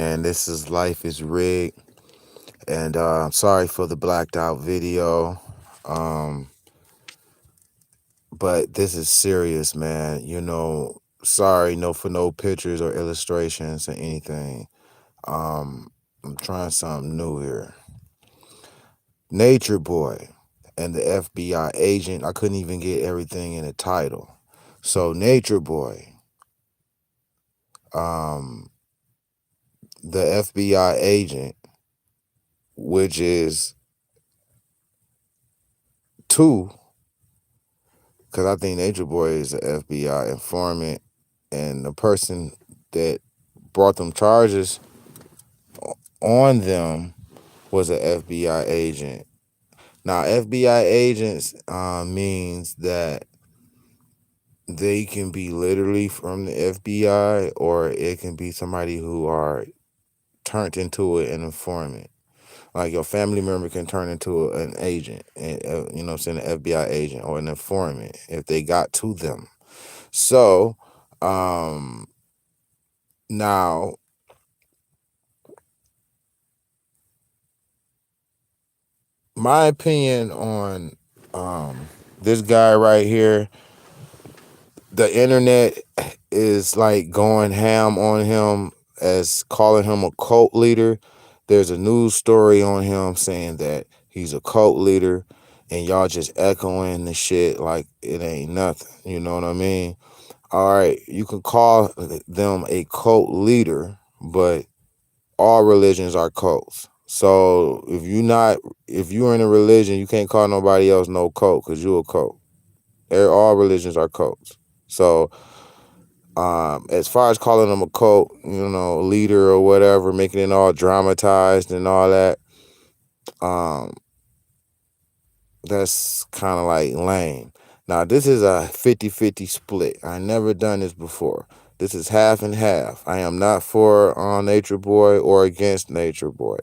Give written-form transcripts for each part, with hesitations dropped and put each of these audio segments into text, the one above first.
And this is Life is Rigged. And I'm sorry for the blacked out video. Um, but this is serious, man. Sorry, no for no pictures or illustrations or anything. I'm trying something new here. Nature Boy and the FBI agent. I couldn't even get everything in the title. So Nature Boy, um, the FBI agent, which is two, because I think Nature Boy is an FBI informant, and the person that brought them charges on them was an FBI agent. Now, FBI agents means that they can be literally from the FBI, or it can be somebody who are turned into an informant. Like your family member can turn into an agent, and an FBI agent or an informant if they got to them. So, now, my opinion on this guy right here, the internet is like going ham on him as calling him a cult leader. There's a news story on him saying that he's a cult leader, and y'all just echoing the shit like it ain't nothing. You know what I mean? All right, you can call them a cult leader, but all religions are cults. So if you're in a religion, you can't call nobody else no cult because you're a cult. All religions are cults. So as far as calling them a cult, leader or whatever, making it all dramatized and all that, um, that's kind of like lame. Now, this is a 50-50 split. I never done this before. This is half and half. I am not for Nature Boy or against Nature Boy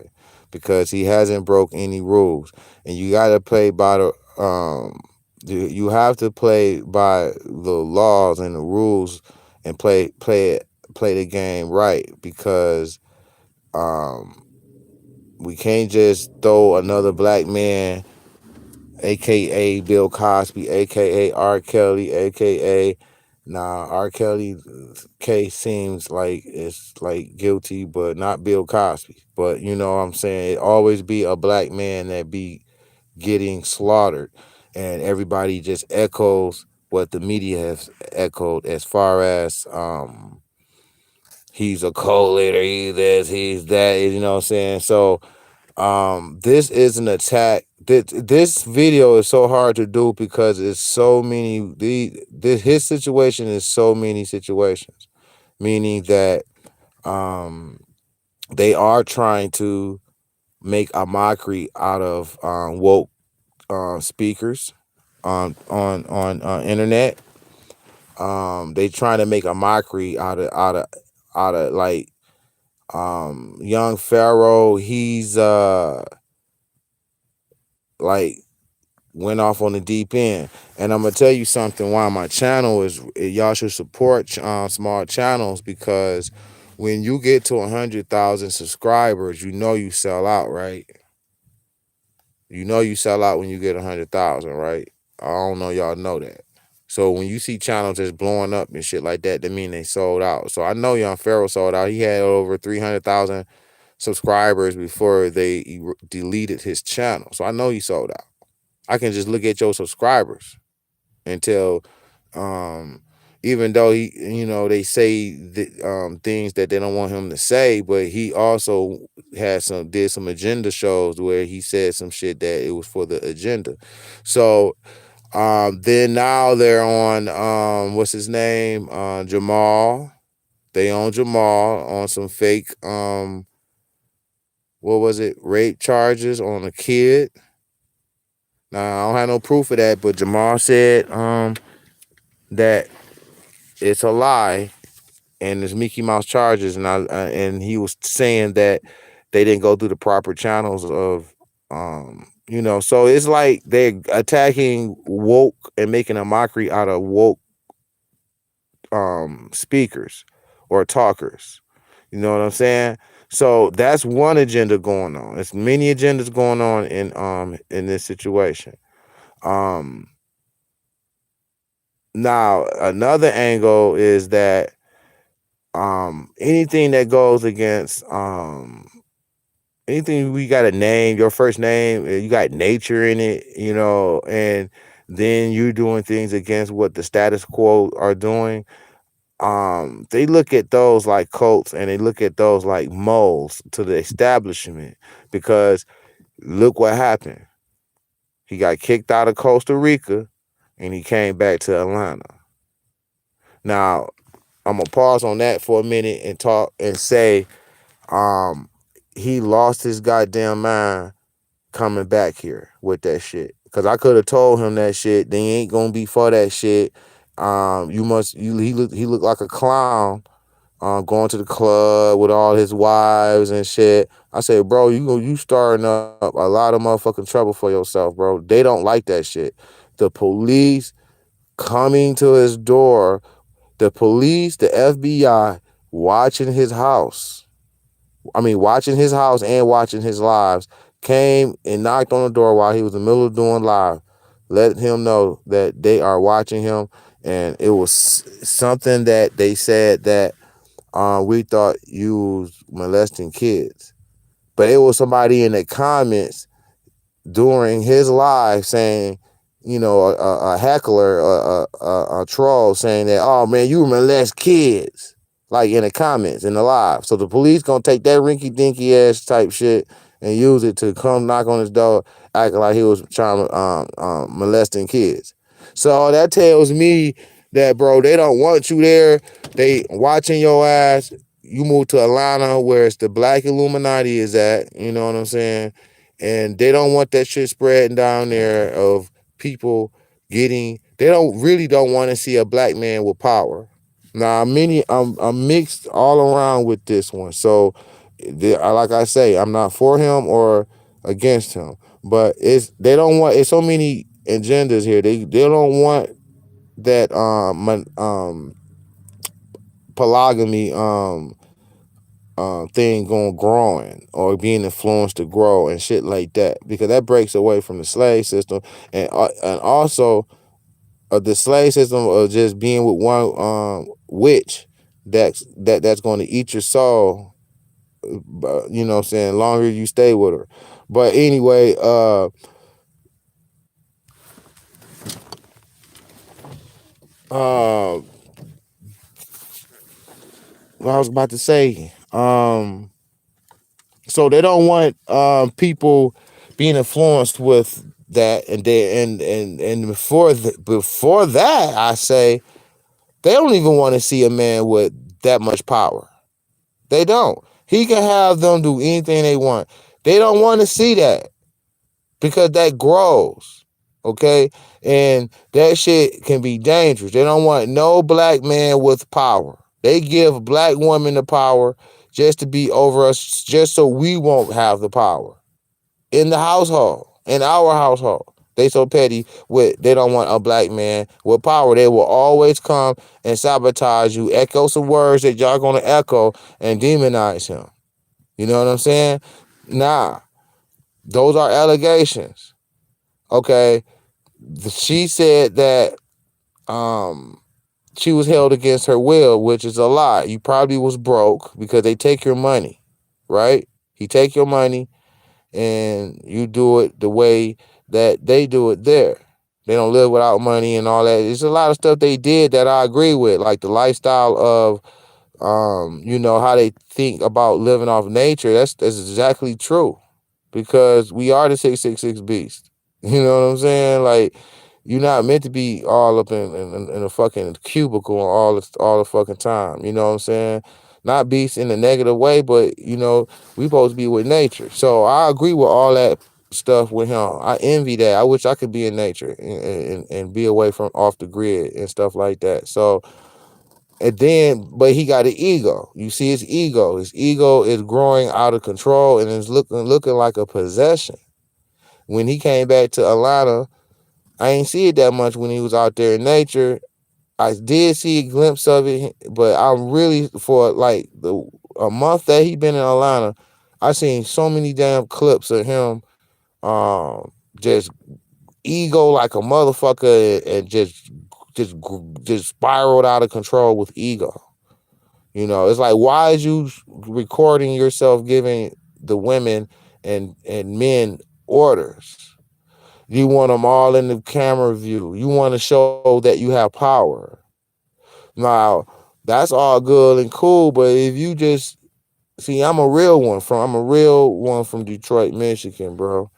because he hasn't broke any rules. And you got to play by you have to play by the laws and the rules and play the game right, because we can't just throw another black man, aka Bill Cosby, aka R. Kelly, aka R. Kelly case seems like it's like guilty, but not Bill Cosby. But you know what I'm saying? It always be a black man that be getting slaughtered, and everybody just echoes what the media has echoed as far as he's a co-leader, he's this, he's that, you know what I'm saying? So this is an attack. This video is so hard to do because it's so many. His situation is so many situations, meaning that they are trying to make a mockery out of woke speakers on internet. They trying to make a mockery out of like young Pharaoh. He's like went off on the deep end. And I'm gonna tell you something. Why my channel is, y'all should support small channels, because when you get to 100,000 subscribers, you sell out, right? You sell out when you get 100,000, right? I don't know, y'all know that. So when you see channels just blowing up and shit like that mean they sold out. So I know Young Pharaoh sold out. He had over 300,000 subscribers before they deleted his channel. So I know he sold out. I can just look at your subscribers and tell, even though they say things that they don't want him to say, but he also did some agenda shows where he said some shit that it was for the agenda. So then now they're on what's his name, Jamal. They on Jamal on some fake what was it, rape charges on a kid. Now I don't have no proof of that, but Jamal said that it's a lie and it's Mickey Mouse charges, and he was saying that they didn't go through the proper channels of so it's like they're attacking woke and making a mockery out of woke speakers or talkers. You know what I'm saying? So that's one agenda going on. There's many agendas going on in this situation. Um Now another angle is that anything that goes against anything we got a name, your first name, you got nature in it, and then you're doing things against what the status quo are doing. They look at those like cults, and they look at those like moles to the establishment, because look what happened. He got kicked out of Costa Rica and he came back to Atlanta. Now, I'm gonna pause on that for a minute and talk and say, um, he lost his goddamn mind coming back here with that shit. Cause I could have told him that shit. They ain't gonna be for that shit. He looked like a clown, going to the club with all his wives and shit. I said, bro, you starting up a lot of motherfucking trouble for yourself, bro. They don't like that shit. The police coming to his door, the police, the FBI watching his house. Watching his house and watching his lives, came and knocked on the door while he was in the middle of doing live, let him know that they are watching him. And it was something that they said that we thought you was molesting kids. But it was somebody in the comments during his live saying, a heckler, a troll saying that, oh man, you molest kids, like in the comments in the live. So the police gonna take that rinky dinky ass type shit and use it to come knock on his door, acting like he was trying to molesting kids. So that tells me that, bro, they don't want you there. They watching your ass. You move to Atlanta, where it's the black Illuminati is at. You know what I'm saying? And they don't want that shit spreading down there of people getting. They don't want to see a black man with power. Now, I'm mixed all around with this one. So, like I say, I'm not for him or against him, but they don't want. It's so many agendas here. They don't want that polygamy thing growing or being influenced to grow and shit like that, because that breaks away from the slave system, and also the slave system of just being with one witch that's going to eat your soul. You know what I'm saying? Longer you stay with her. But anyway, what I was about to say. So they don't want people being influenced with that, and before that, I say they don't even want to see a man with that much power. They don't. He can have them do anything they want. They don't want to see that, because that grows. Okay? And that shit can be dangerous. They don't want no black man with power. They give black women the power just to be over us, just so we won't have the power in the household, in our household. They so petty with they don't want a black man with power. They will always come and sabotage you, echo some words that y'all gonna echo and demonize him. You know what I'm saying? Nah, those are allegations. Okay. She said that she was held against her will, which is a lie. You probably was broke because they take your money, right? He take your money and you do it the way that they do it there. They don't live without money and all that. There's a lot of stuff they did that I agree with, like the lifestyle of, how they think about living off nature. That's exactly true, because we are the 666 beast. You know what I'm saying? Like, you're not meant to be all up in a fucking cubicle all the fucking time. You know what I'm saying? Not beast in a negative way, but we supposed to be with nature. So I agree with all that stuff with him. I envy that. I wish I could be in nature and be away from off the grid and stuff like that. So, and then, but he got an ego. You see his ego. His ego is growing out of control and is looking like a possession. When he came back to Atlanta, I ain't see it that much when he was out there in nature. I did see a glimpse of it, but I'm really for like a month that he been in Atlanta, I seen so many damn clips of him just ego like a motherfucker and just spiraled out of control with ego. It's like, why is you recording yourself giving the women and men orders? You want them all in the camera view. You want to show that you have power. Now, that's all good and cool, but if you just see, I'm a real one from Detroit, Michigan, bro.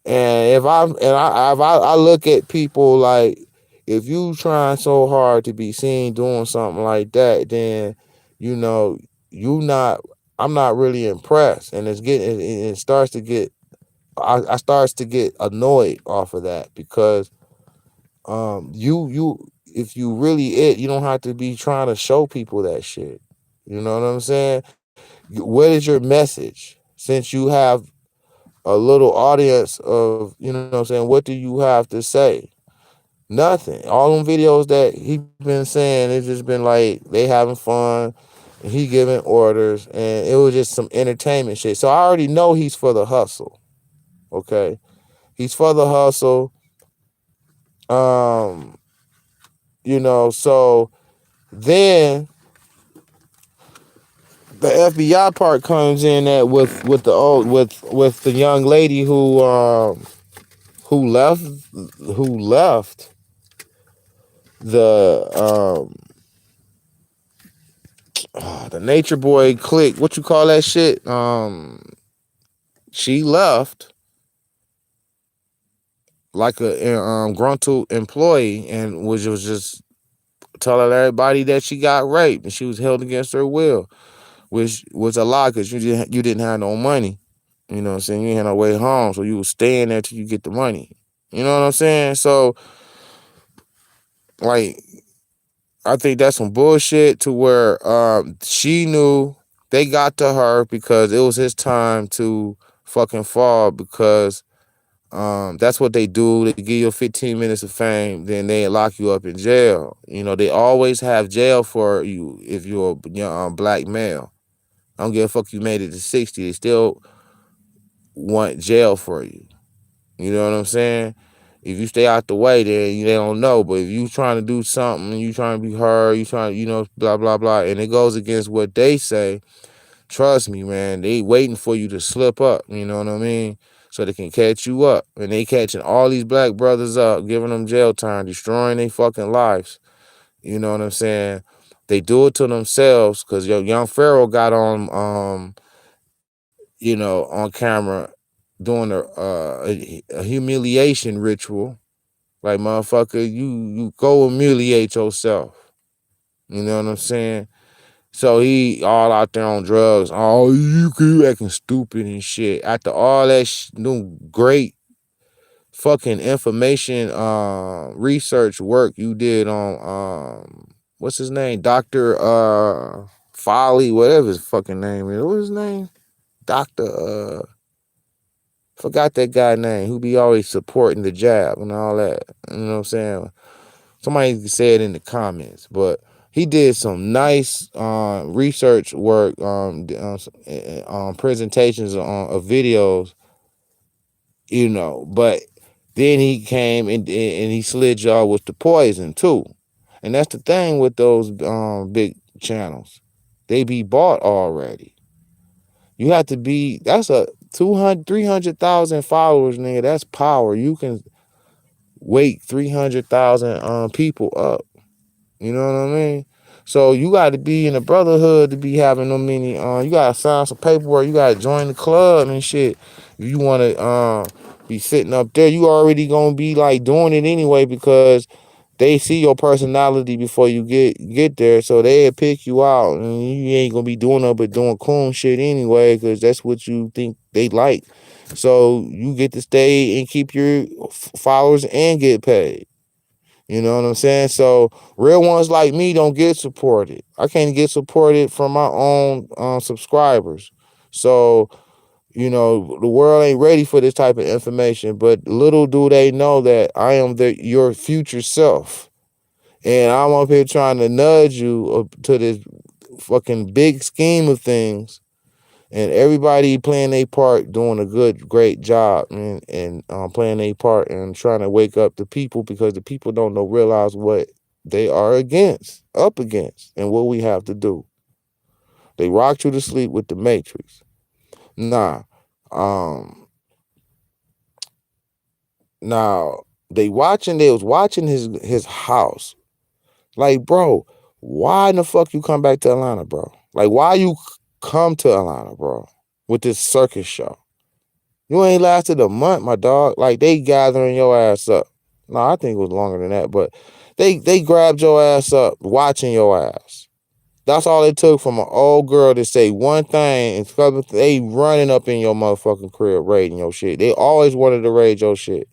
And if I look at people like, if you trying so hard to be seen doing something like that, then you know you not. I'm not really impressed, and it starts to get. I starts to get annoyed off of that because you if you really you don't have to be trying to show people that shit. You know what I'm saying? What is your message? Since you have a little audience of, what I'm saying, what do you have to say? Nothing. All them videos that he been saying, it's just been like they having fun, and he giving orders, and it was just some entertainment shit. So I already know he's for the hustle. Okay, he's for the hustle. Um, so then the FBI part comes in at with the old with the young lady who left the the Nature Boy clique. What you call that shit? She left like a gruntled employee and was just telling everybody that she got raped and she was held against her will, which was a lie because you didn't have no money. You know what I'm saying? You ain't had no way home, so you was staying there till you get the money. You know what I'm saying? So, like, I think that's some bullshit to where she knew they got to her because it was his time to fucking fall because that's what they do. They give you 15 minutes of fame, then they lock you up in jail. They always have jail for you if you're a young, black male. I don't give a fuck you made it to 60. They still want jail for you. You know what I'm saying? If you stay out the way, then they don't know. But if you trying to do something, you trying to be heard, you trying, blah, blah, blah, and it goes against what they say, trust me, man, they waiting for you to slip up, you know what I mean? So they can catch you up. And they catching all these black brothers up, giving them jail time, destroying their fucking lives. You know what I'm saying? They do it to themselves because young Pharaoh got on, on camera doing a humiliation ritual. Like, motherfucker, you go humiliate yourself. You know what I'm saying? So he all out there on drugs. Oh, you acting stupid and shit. After all that great fucking information research work you did on what's his name? Dr. Folly, whatever his fucking name is. What's his name? Dr. Forgot that guy name who be always supporting the jab and all that. You know what I'm saying? Somebody say it in the comments, but he did some nice research work on presentations of videos, but then he came and he slid y'all with the poison too. And that's the thing with those big channels. They be bought already. You have to be, that's a 200, 300,000 followers, nigga. That's power. You can wake 300,000 people up. You know what I mean? So you got to be in a brotherhood to be having no many. You got to sign some paperwork. You got to join the club and shit. If you want to be sitting up there, you already gonna be like doing it anyway because they see your personality before you get there. So they'll pick you out, and you ain't gonna be doing nothing but doing coon shit anyway because that's what you think they like. So you get to stay and keep your followers and get paid. You know what I'm saying? So real ones like me don't get supported. I can't get supported from my own subscribers. So, the world ain't ready for this type of information, but little do they know that I am your future self. And I'm up here trying to nudge you to this fucking big scheme of things, and everybody playing their part, doing a great job, and playing their part and trying to wake up the people, because the people don't know realize what they are up against, and what we have to do. They rocked you to sleep with the Matrix. Nah, um, now they was watching his house. Like, bro, why in the fuck you come back to Atlanta, bro? Like, why you come to Atlanta, bro, with this circus show? You ain't lasted a month, my dog. Like, they gathering your ass up. No, I think it was longer than that, but they grabbed your ass up, watching your ass. That's all it took from an old girl to say one thing, and they running up in your motherfucking crib, raiding your shit. They always wanted to raid your shit,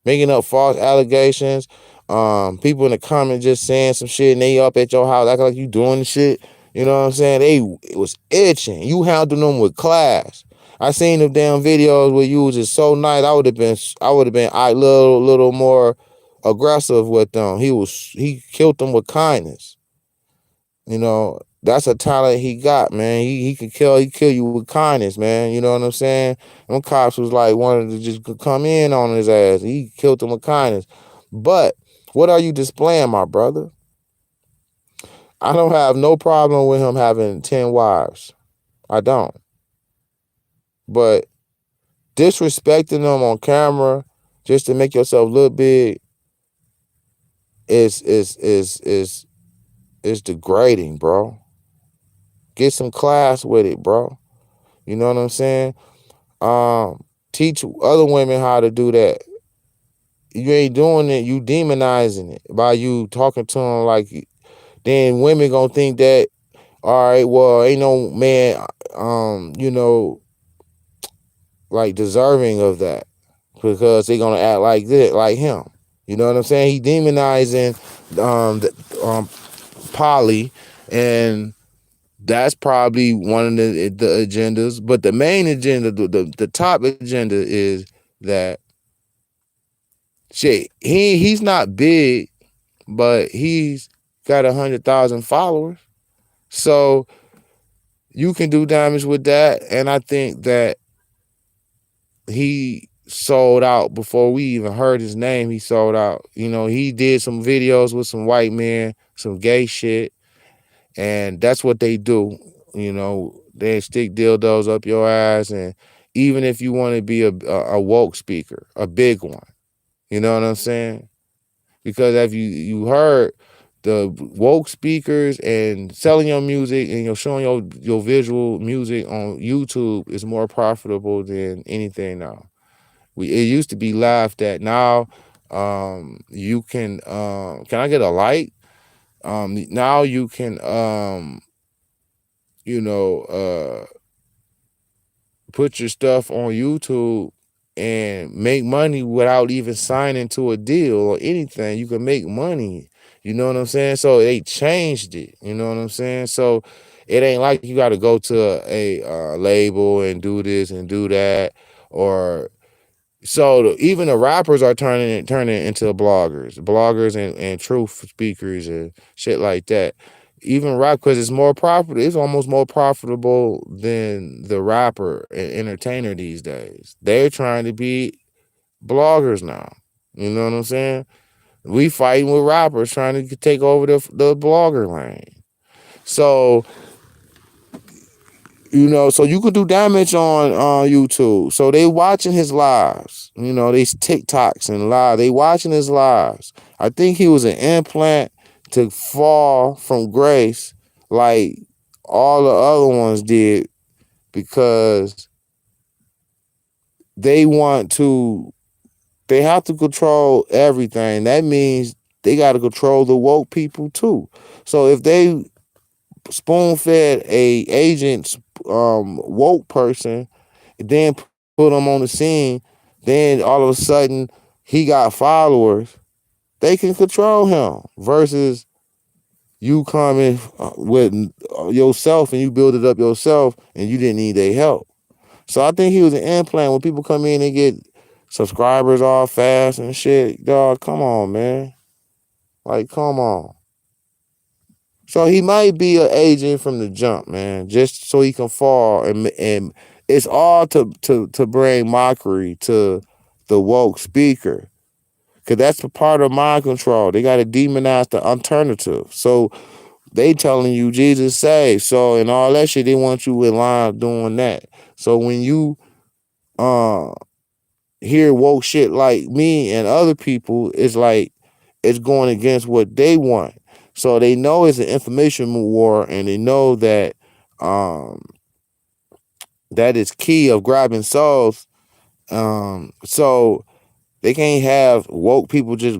making up false allegations. People in the comments just saying some shit, and they up at your house acting like you doing the shit. You know what I'm saying? It was itching. You handled them with class. I seen them damn videos where you was just so nice. I would have been a little more aggressive with them. He killed them with kindness. You know, that's a talent he got, man. He kill you with kindness, man. You know what I'm saying? Them cops was like wanted to just come in on his ass. He killed him with kindness. But what are you displaying, my brother? I don't have no problem with him having 10 wives. I don't. But disrespecting them on camera just to make yourself look big is degrading, bro. Get some class with it, bro. You know what I'm saying? Teach other women how to do that. You ain't doing it, you demonizing it by you talking to them like, then women gonna think that, all right, well, ain't no man, you know, like deserving of that, because they gonna act like this, like him. You know what I'm saying? He demonizing Polly, and that's probably one of the agendas. But the main agenda, the top agenda is that shit. He's not big, but he's got 100,000 followers, so you can do damage with that. And I think that he sold out before we even heard his name. He sold out. You know, he did some videos with some white men, some gay shit, and that's what they do. You know, they stick dildos up your ass, and even if you want to be a woke speaker, a big one, you know what I'm saying? Because if you heard, the woke speakers and selling your music and you're showing your visual music on YouTube is more profitable than anything now. It used to be laughed at. Now you can I get a light? Now you can you know put your stuff on YouTube and make money without even signing to a deal or anything. You can make money. You know what I'm saying? So they changed it. You know what I'm saying? So it ain't like you got to go to a label and do this and do that, or so even the rappers are turning into bloggers and truth speakers and shit like that. Even rap, because it's more profitable. It's almost more profitable than the rapper and entertainer these days. They're trying to be bloggers now. You know what I'm saying? We fighting with rappers trying to take over the blogger lane. So you know, so you could do damage on YouTube. So they watching his lives. You know, these TikToks and live. They watching his lives. I think he was an implant to fall from grace like all the other ones did, because they have to control everything. That means they got to control the woke people too. So if they spoon-fed a agent's woke person, then put him on the scene, then all of a sudden he got followers, they can control him, versus you coming with yourself and you build it up yourself and you didn't need their help. So I think he was an implant. When people come in and get subscribers all fast and shit, dog, come on, man. Like, come on. So he might be an agent from the jump, man, just so he can fall, and it's all to bring mockery to the woke speaker, because that's a part of mind control. They got to demonize the alternative. So they telling you Jesus saves. So and all that shit, they want you in line doing that. So when you uh hear woke shit like me and other people, it's like it's going against what they want. So they know it's an information war, and they know that um that is key of grabbing souls. So they can't have woke people just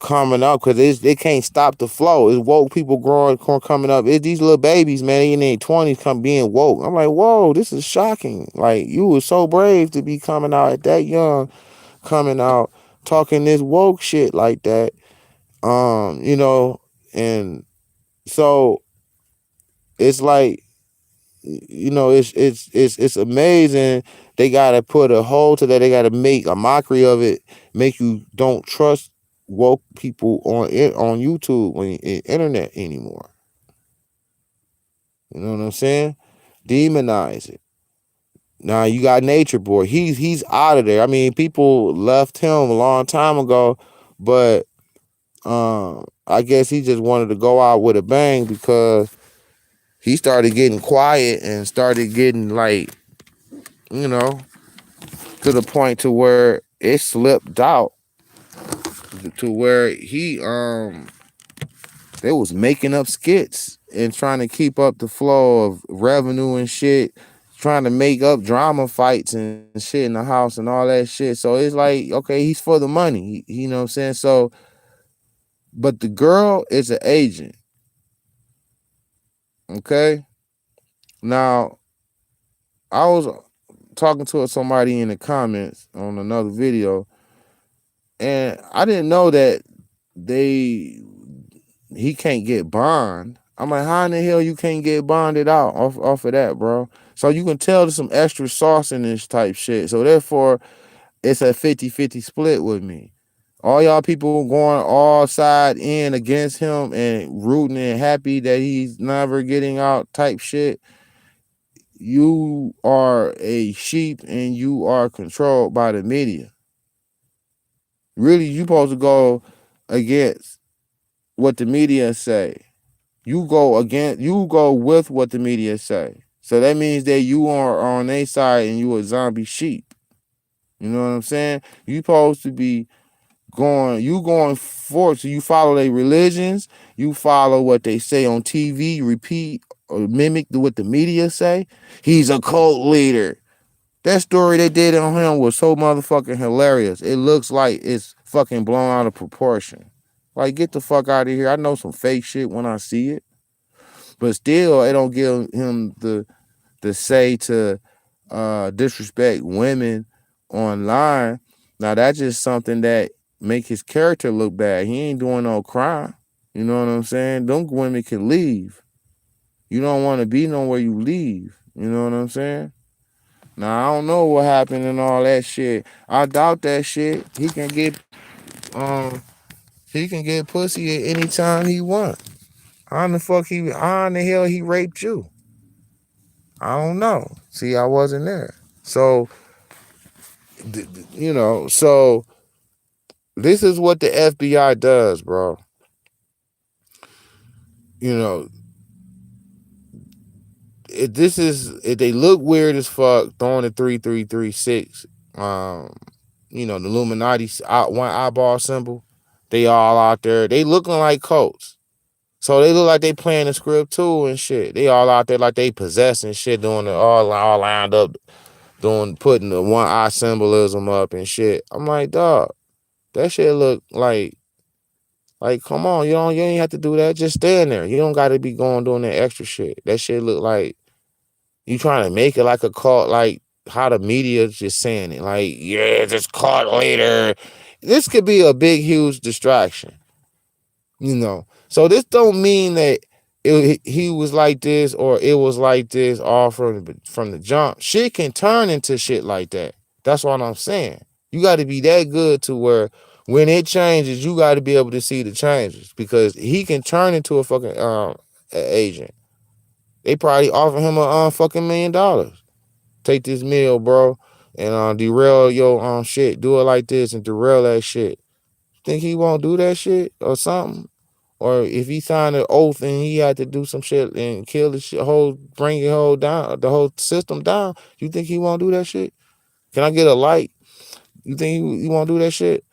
coming up, because they can't stop the flow. It's woke people coming up. It's these little babies, man, in their 20s come being woke. I'm like, whoa, this is shocking. Like, you were so brave to be coming out at that young, coming out talking this woke shit like that. You know, and so it's like, you know, it's amazing. They gotta put a hold to that. They gotta make a mockery of it, make you don't trust woke people on YouTube on the internet anymore. You know what I'm saying? Demonize it. Now you got Nature Boy. He's out of there. I mean, people left him a long time ago, but I guess he just wanted to go out with a bang, because he started getting quiet and started getting, like, you know, to the point to where it slipped out to where they was making up skits and trying to keep up the flow of revenue and shit, trying to make up drama fights and shit in the house and all that shit. So it's like, okay, he's for the money, you know what I'm saying? So, but the girl is an agent, okay? Now, I was talking to somebody in the comments on another video, and I didn't know that they he can't get bond. I'm like, how in the hell you can't get bonded out off of that, bro? So you can tell there's some extra sauce in this type shit. So therefore, it's a 50-50 split with me. All y'all people going all side in against him and rooting and happy that he's never getting out type shit. You are a sheep and you are controlled by the media. Really, you supposed to go against what the media say. You go with what the media say. So that means that you are on their side and you a zombie sheep. You know what I'm saying? You supposed to be going forward. So you follow their religions, you follow what they say on TV, repeat or mimic what the media say. He's a cult leader. That story they did on him was so motherfucking hilarious. It looks like it's fucking blown out of proportion. Like, get the fuck out of here. I know some fake shit when I see it. But still, it don't give him the say to disrespect women online. Now that's just something that make his character look bad. He ain't doing no crime. You know what I'm saying? Them women can leave. You don't want to be nowhere, you leave. You know what I'm saying? Now I don't know what happened and all that shit. I doubt that shit. Um he can get pussy at any time he want. How in the hell he raped you? I don't know. See, I wasn't there. So, you know, so this is what the FBI does, bro. You know, if they look weird as fuck, throwing the 3336, you know, the Illuminati one eyeball symbol, they all out there. They looking like cults. So they look like they playing the script too and shit. They all out there like they possessing shit, doing it all lined up, putting the one eye symbolism up and shit. I'm like, dog, that shit look like, come on, you ain't have to do that. Just stand there. You don't got to be going doing that extra shit. That shit look like you trying to make it like a cult, like how the media just saying it. Like, yeah, just cult later. This could be a big, huge distraction, you know. So this don't mean that he was like this or it was like this all from the jump. Shit can turn into shit like that. That's what I'm saying. You got to be that good to where when it changes, you got to be able to see the changes, because he can turn into a fucking agent. They probably offer him a fucking $1 million. Take this meal, bro, and derail your shit. Do it like this and derail that shit. Think he won't do that shit or something? Or if he signed an oath and he had to do some shit and kill the shit, bring it whole down, the whole system down, you think he won't do that shit? Can I get a light? You think he won't do that shit?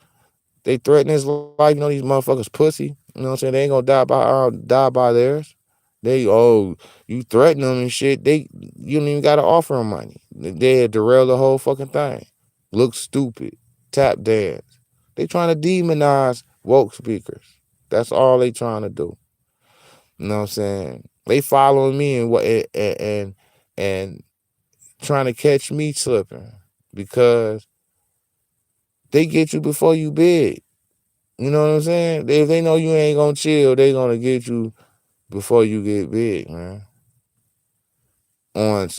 They threaten his life. You know these motherfuckers pussy. You know what I'm saying? They ain't gonna die by theirs. You threaten them and shit. You don't even gotta offer them money. They had derail the whole fucking thing. Look stupid. Tap dance. They trying to demonize woke speakers. That's all they trying to do. You know what I'm saying? They following me and trying to catch me slipping because they get you before you big. You know what I'm saying? If they know you ain't gonna chill, they gonna get you before you get big, man. On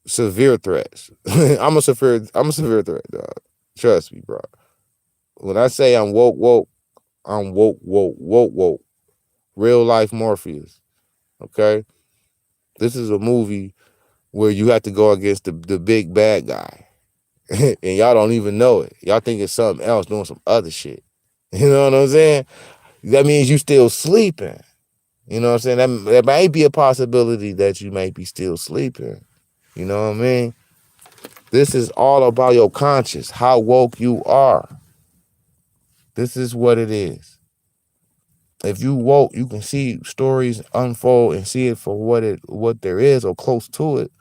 severe threats. I'm a severe threat, dog. Trust me, bro. When I say I'm woke, I'm woke. Real life Morpheus. Okay? This is a movie where you have to go against the big bad guy. And y'all don't even know it. Y'all think it's something else doing some other shit. You know what I'm saying? That means you still sleeping. You know what I'm saying? That might be a possibility that you may be still sleeping. You know what I mean? This is all about your conscience, how woke you are. This is what it is. If you woke, you can see stories unfold and see it for what there is or close to it.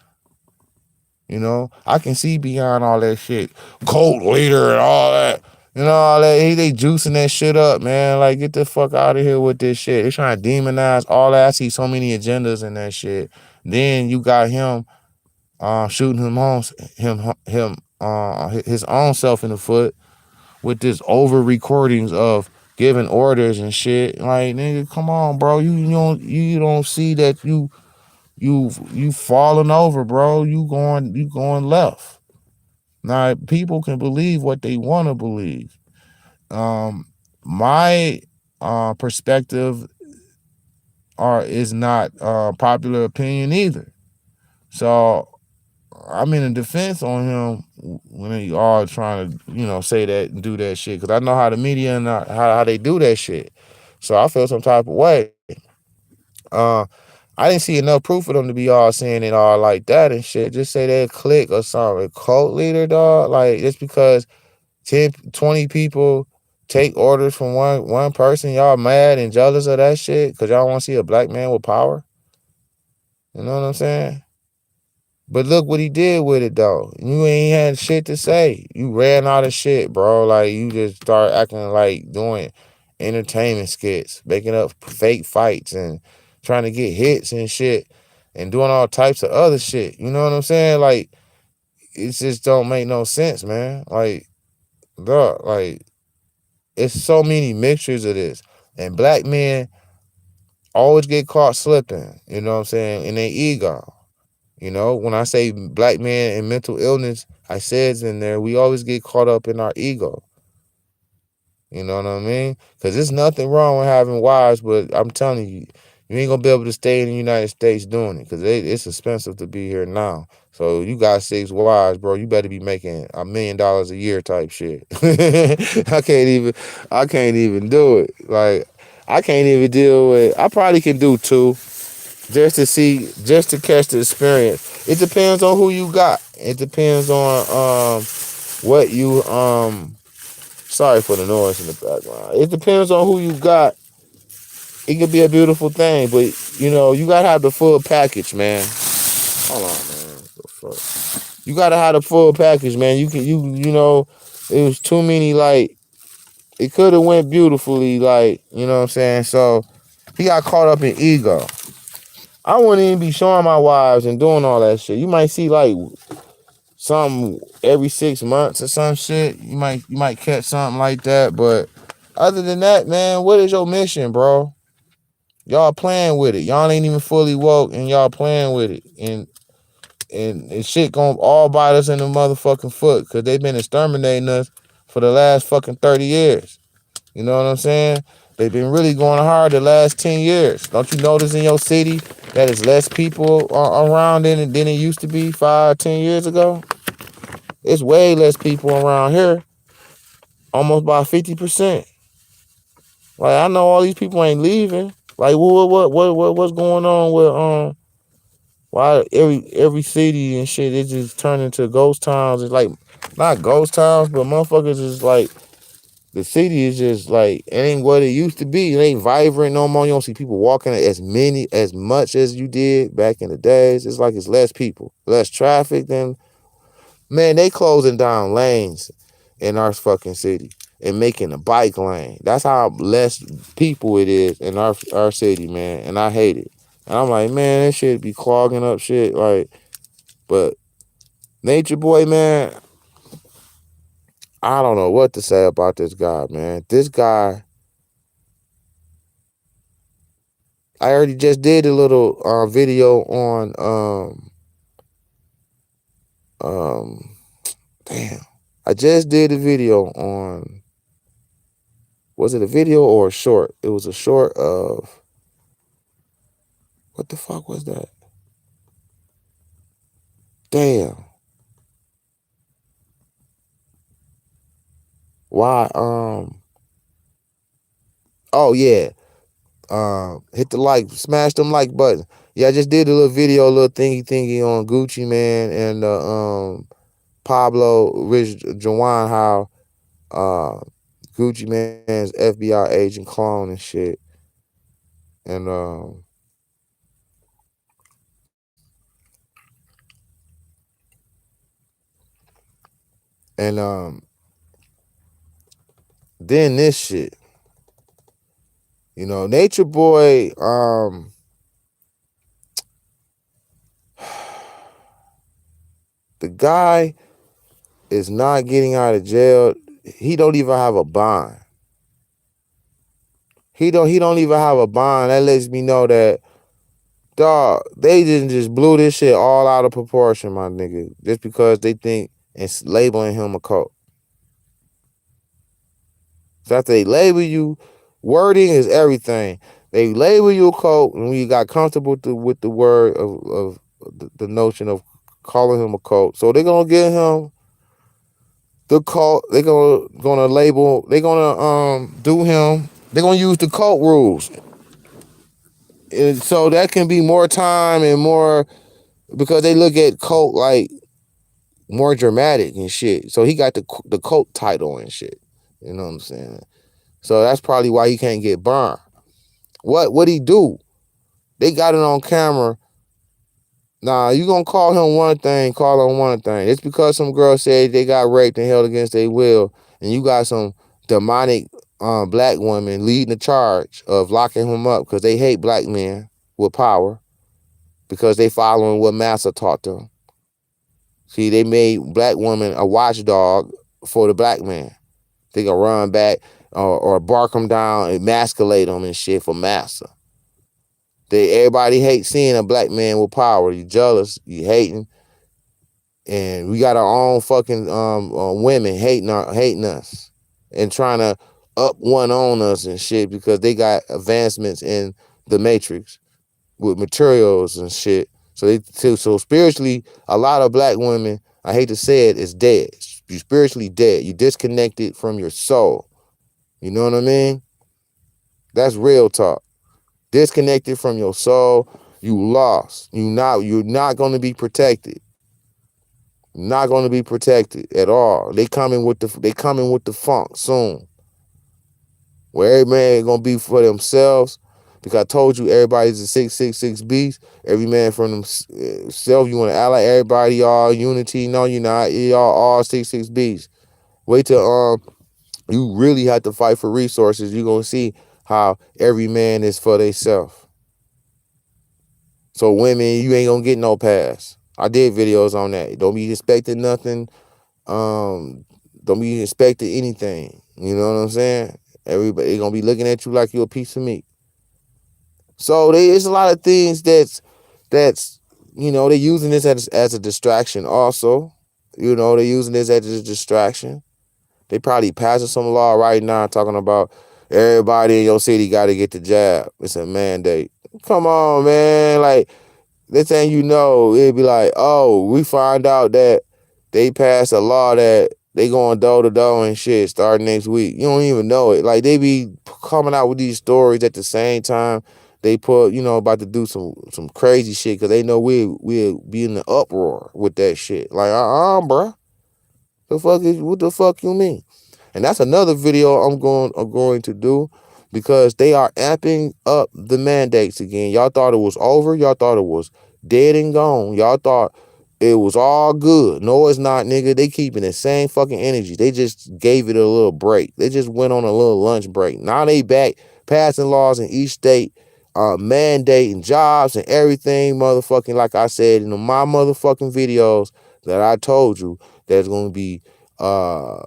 You know, I can see beyond all that shit, cult leader and all that. You know, all that they juicing that shit up, man. Like, get the fuck out of here with this shit. They trying to demonize all that. I see so many agendas in that shit. Then you got him shooting his own self in the foot with this over recordings of giving orders and shit. Like, nigga, come on, bro. You don't see that you falling over, bro. You going left. Now, people can believe what they want to believe. My perspective is not popular opinion either. So I'm in a defense on him when they all trying to, say that and do that shit. Because I know how the media and how they do that shit. So I feel some type of way. Uh, I didn't see enough proof for them to be all saying it all like that and shit. Just say they click or something. A cult leader, dog. Like, just because 10, 20 people take orders from one person, y'all mad and jealous of that shit because y'all want to see a black man with power. You know what I'm saying? But look what he did with it, though. You ain't had shit to say. You ran out of shit, bro. Like, you just start acting like doing entertainment skits, making up fake fights and trying to get hits and shit and doing all types of other shit. You know what I'm saying? Like, it just don't make no sense, man. Like, dog, like, it's so many mixtures of this. And black men always get caught slipping, you know what I'm saying, in their ego. You know, when I say black men and mental illness, I said in there, we always get caught up in our ego. You know what I mean? Because there's nothing wrong with having wives, but I'm telling you, you ain't gonna be able to stay in the United States doing it because it's expensive to be here now. So you got 6 wives, bro. You better be making $1 million a year type shit. I can't even do it. Like, I can't even deal with. I probably can do 2, just to catch the experience. It depends on who you got. It depends on what you Sorry for the noise in the background. It depends on who you got. It could be a beautiful thing, but you gotta have the full package, man. Hold on, man. What the fuck? You gotta have the full package, man. It was too many, like, it could have went beautifully, like, you know what I'm saying? So he got caught up in ego. I wouldn't even be showing my wives and doing all that shit. You might see like something every 6 months or some shit. You might catch something like that, but other than that, man, what is your mission, bro? Y'all playing with it. Y'all ain't even fully woke, and y'all playing with it, and shit gonna all bite us in the motherfucking foot because they've been exterminating us for the last fucking 30 years. You know what I'm saying? They've been really going hard the last 10 years. Don't you notice in your city that it's less people around than it used to be 5, 10 years ago? It's way less people around here, almost by 50%. Like I know all these people ain't leaving. Like what's going on with why every city and shit it just turned into ghost towns? It's like not ghost towns, but motherfuckers is like the city is just like it ain't what it used to be. It ain't vibrant no more. You don't see people walking as much as you did back in the days. It's like it's less people, less traffic than man. They closing down lanes in our fucking city and making a bike lane. That's how less people it is in our city, man. And I hate it. And I'm like, man, that shit be clogging up shit. Like, but Nature Boy, man, I don't know what to say about this guy, man. This guy, I already just did a little video on um damn. I just did a video on, was it a video or a short? It was a short of, what the fuck was that? Damn. Why oh yeah. Hit the like, smash them like button. Yeah, I just did a little video, a little thingy on Gucci Man and Pablo Rich Jawan, how Gucci Man's FBI agent clone and shit. And then this shit. You know, Nature Boy, the guy is not getting out of jail. He don't even have a bond. He don't even have a bond. That lets me know that, dog, they didn't just blew this shit all out of proportion, my nigga, just because they think it's labeling him a cult. So after they label you, wording is everything. They label you a cult, and when you got comfortable with the word of the notion of calling him a cult, so they're gonna give him the cult. They're gonna label. They're gonna do him. They're gonna use the cult rules, and so that can be more time and more because they look at cult like more dramatic and shit. So he got the cult title and shit. You know what I'm saying? So that's probably why he can't get burned. What he do? They got it on camera. Nah, you gonna call him one thing, call him one thing. It's because some girl said they got raped and held against their will, and you got some demonic black women leading the charge of locking him up because they hate black men with power because they following what Massa taught them. See, they made black women a watchdog for the black man. They gonna run back or bark them down, emasculate them and shit for Massa. Everybody hates seeing a black man with power. You jealous, you hating, and we got our own fucking women hating us and trying to up one on us and shit because they got advancements in the matrix with materials and shit. So spiritually, a lot of black women, I hate to say it, is dead. You're spiritually dead. You disconnected from your soul. You know what I mean? That's real talk. Disconnected from your soul, you lost. You're not going to be protected. Not going to be protected at all. They coming with the funk soon. Where every man gonna be for themselves. Because I told you everybody's a 666 beast. Every man from themselves. You want to ally everybody, y'all unity. No, you're not. Y'all all 66 beasts. Wait till you really have to fight for resources. You're gonna see how every man is for themselves. So women, you ain't gonna get no pass. I did videos on that. Don't be expecting nothing. Don't be expecting anything. You know what I'm saying? Everybody gonna be looking at you like you're a piece of meat. So there's a lot of things that's they're using this as a distraction also. They're using this as a distraction. They probably passing some law right now talking about Everybody in your city got to get the jab. It's a mandate. Come on, man. Like, this thing you know, it'd be like, oh, we find out that they passed a law that they going door to door and shit starting next week. You don't even know it. Like, they be coming out with these stories at the same time they put, about to do some crazy shit because they know we'll be in the uproar with that shit. Like, bruh. What the fuck you mean? And that's another video I'm going to do because they are amping up the mandates again. Y'all thought it was over. Y'all thought it was dead and gone. Y'all thought it was all good. No, it's not, nigga. They keeping the same fucking energy. They just gave it a little break. They just went on a little lunch break. Now they back passing laws in each state, mandating jobs and everything, motherfucking, like I said in my motherfucking videos that I told you there's going to be um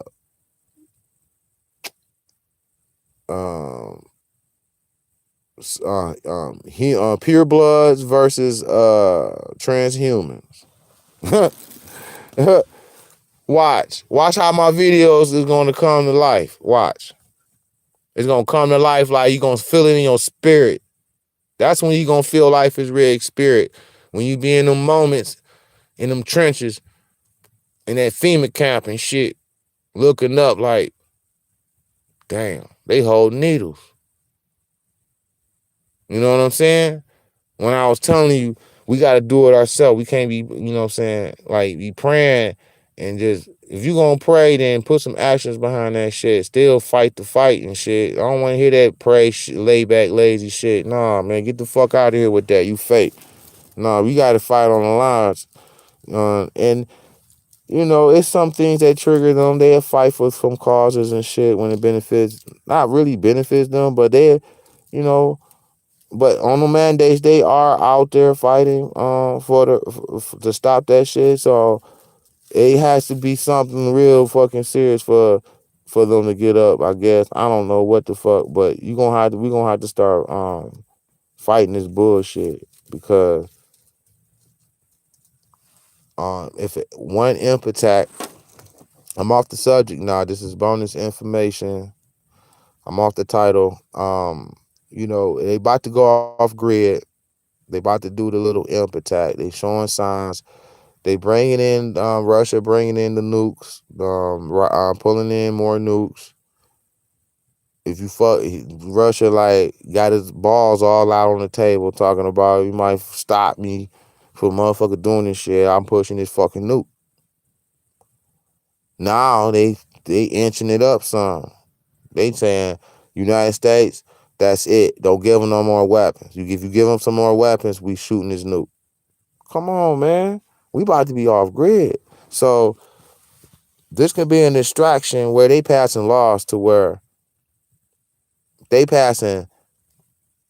pure bloods versus transhumans. Watch how my videos is going to come to life. Watch, it's going to come to life. Like, you going to feel it in your spirit. That's when you going to feel life is real spirit, when you be in them moments in them trenches in that FEMA camp and shit, looking up like, damn, they hold needles. You know what I'm saying? When I was telling you, we got to do it ourselves. We can't be, like, be praying and just, if you going to pray, then put some actions behind that shit. Still fight the fight and shit. I don't want to hear that pray shit, lay back, lazy shit. Nah, man, get the fuck out of here with that. You fake. Nah, we got to fight on the lines. And, it's some things that trigger them. They'll fight for some causes and shit when it benefits, not really benefits them, but you know, but on the mandates, they are out there fighting to stop that shit. So it has to be something real fucking serious for them to get up, I guess. I don't know what the fuck, but we're gonna have to start fighting this bullshit because if one imp attack, I'm off the subject now. This is bonus information. I'm off the title. They about to go off grid. They about to do the little imp attack. They showing signs. They bringing in Russia, bringing in the nukes, pulling in more nukes. If you fuck Russia, like, got his balls all out on the table, talking about, you might stop me for motherfucker doing this shit. I'm pushing this fucking nuke. Now they inching it up some. They saying, United States, that's it. Don't give them no more weapons. If you give them some more weapons, we shooting this nuke. Come on, man. We about to be off grid. So this could be a distraction where they passing laws to where they passing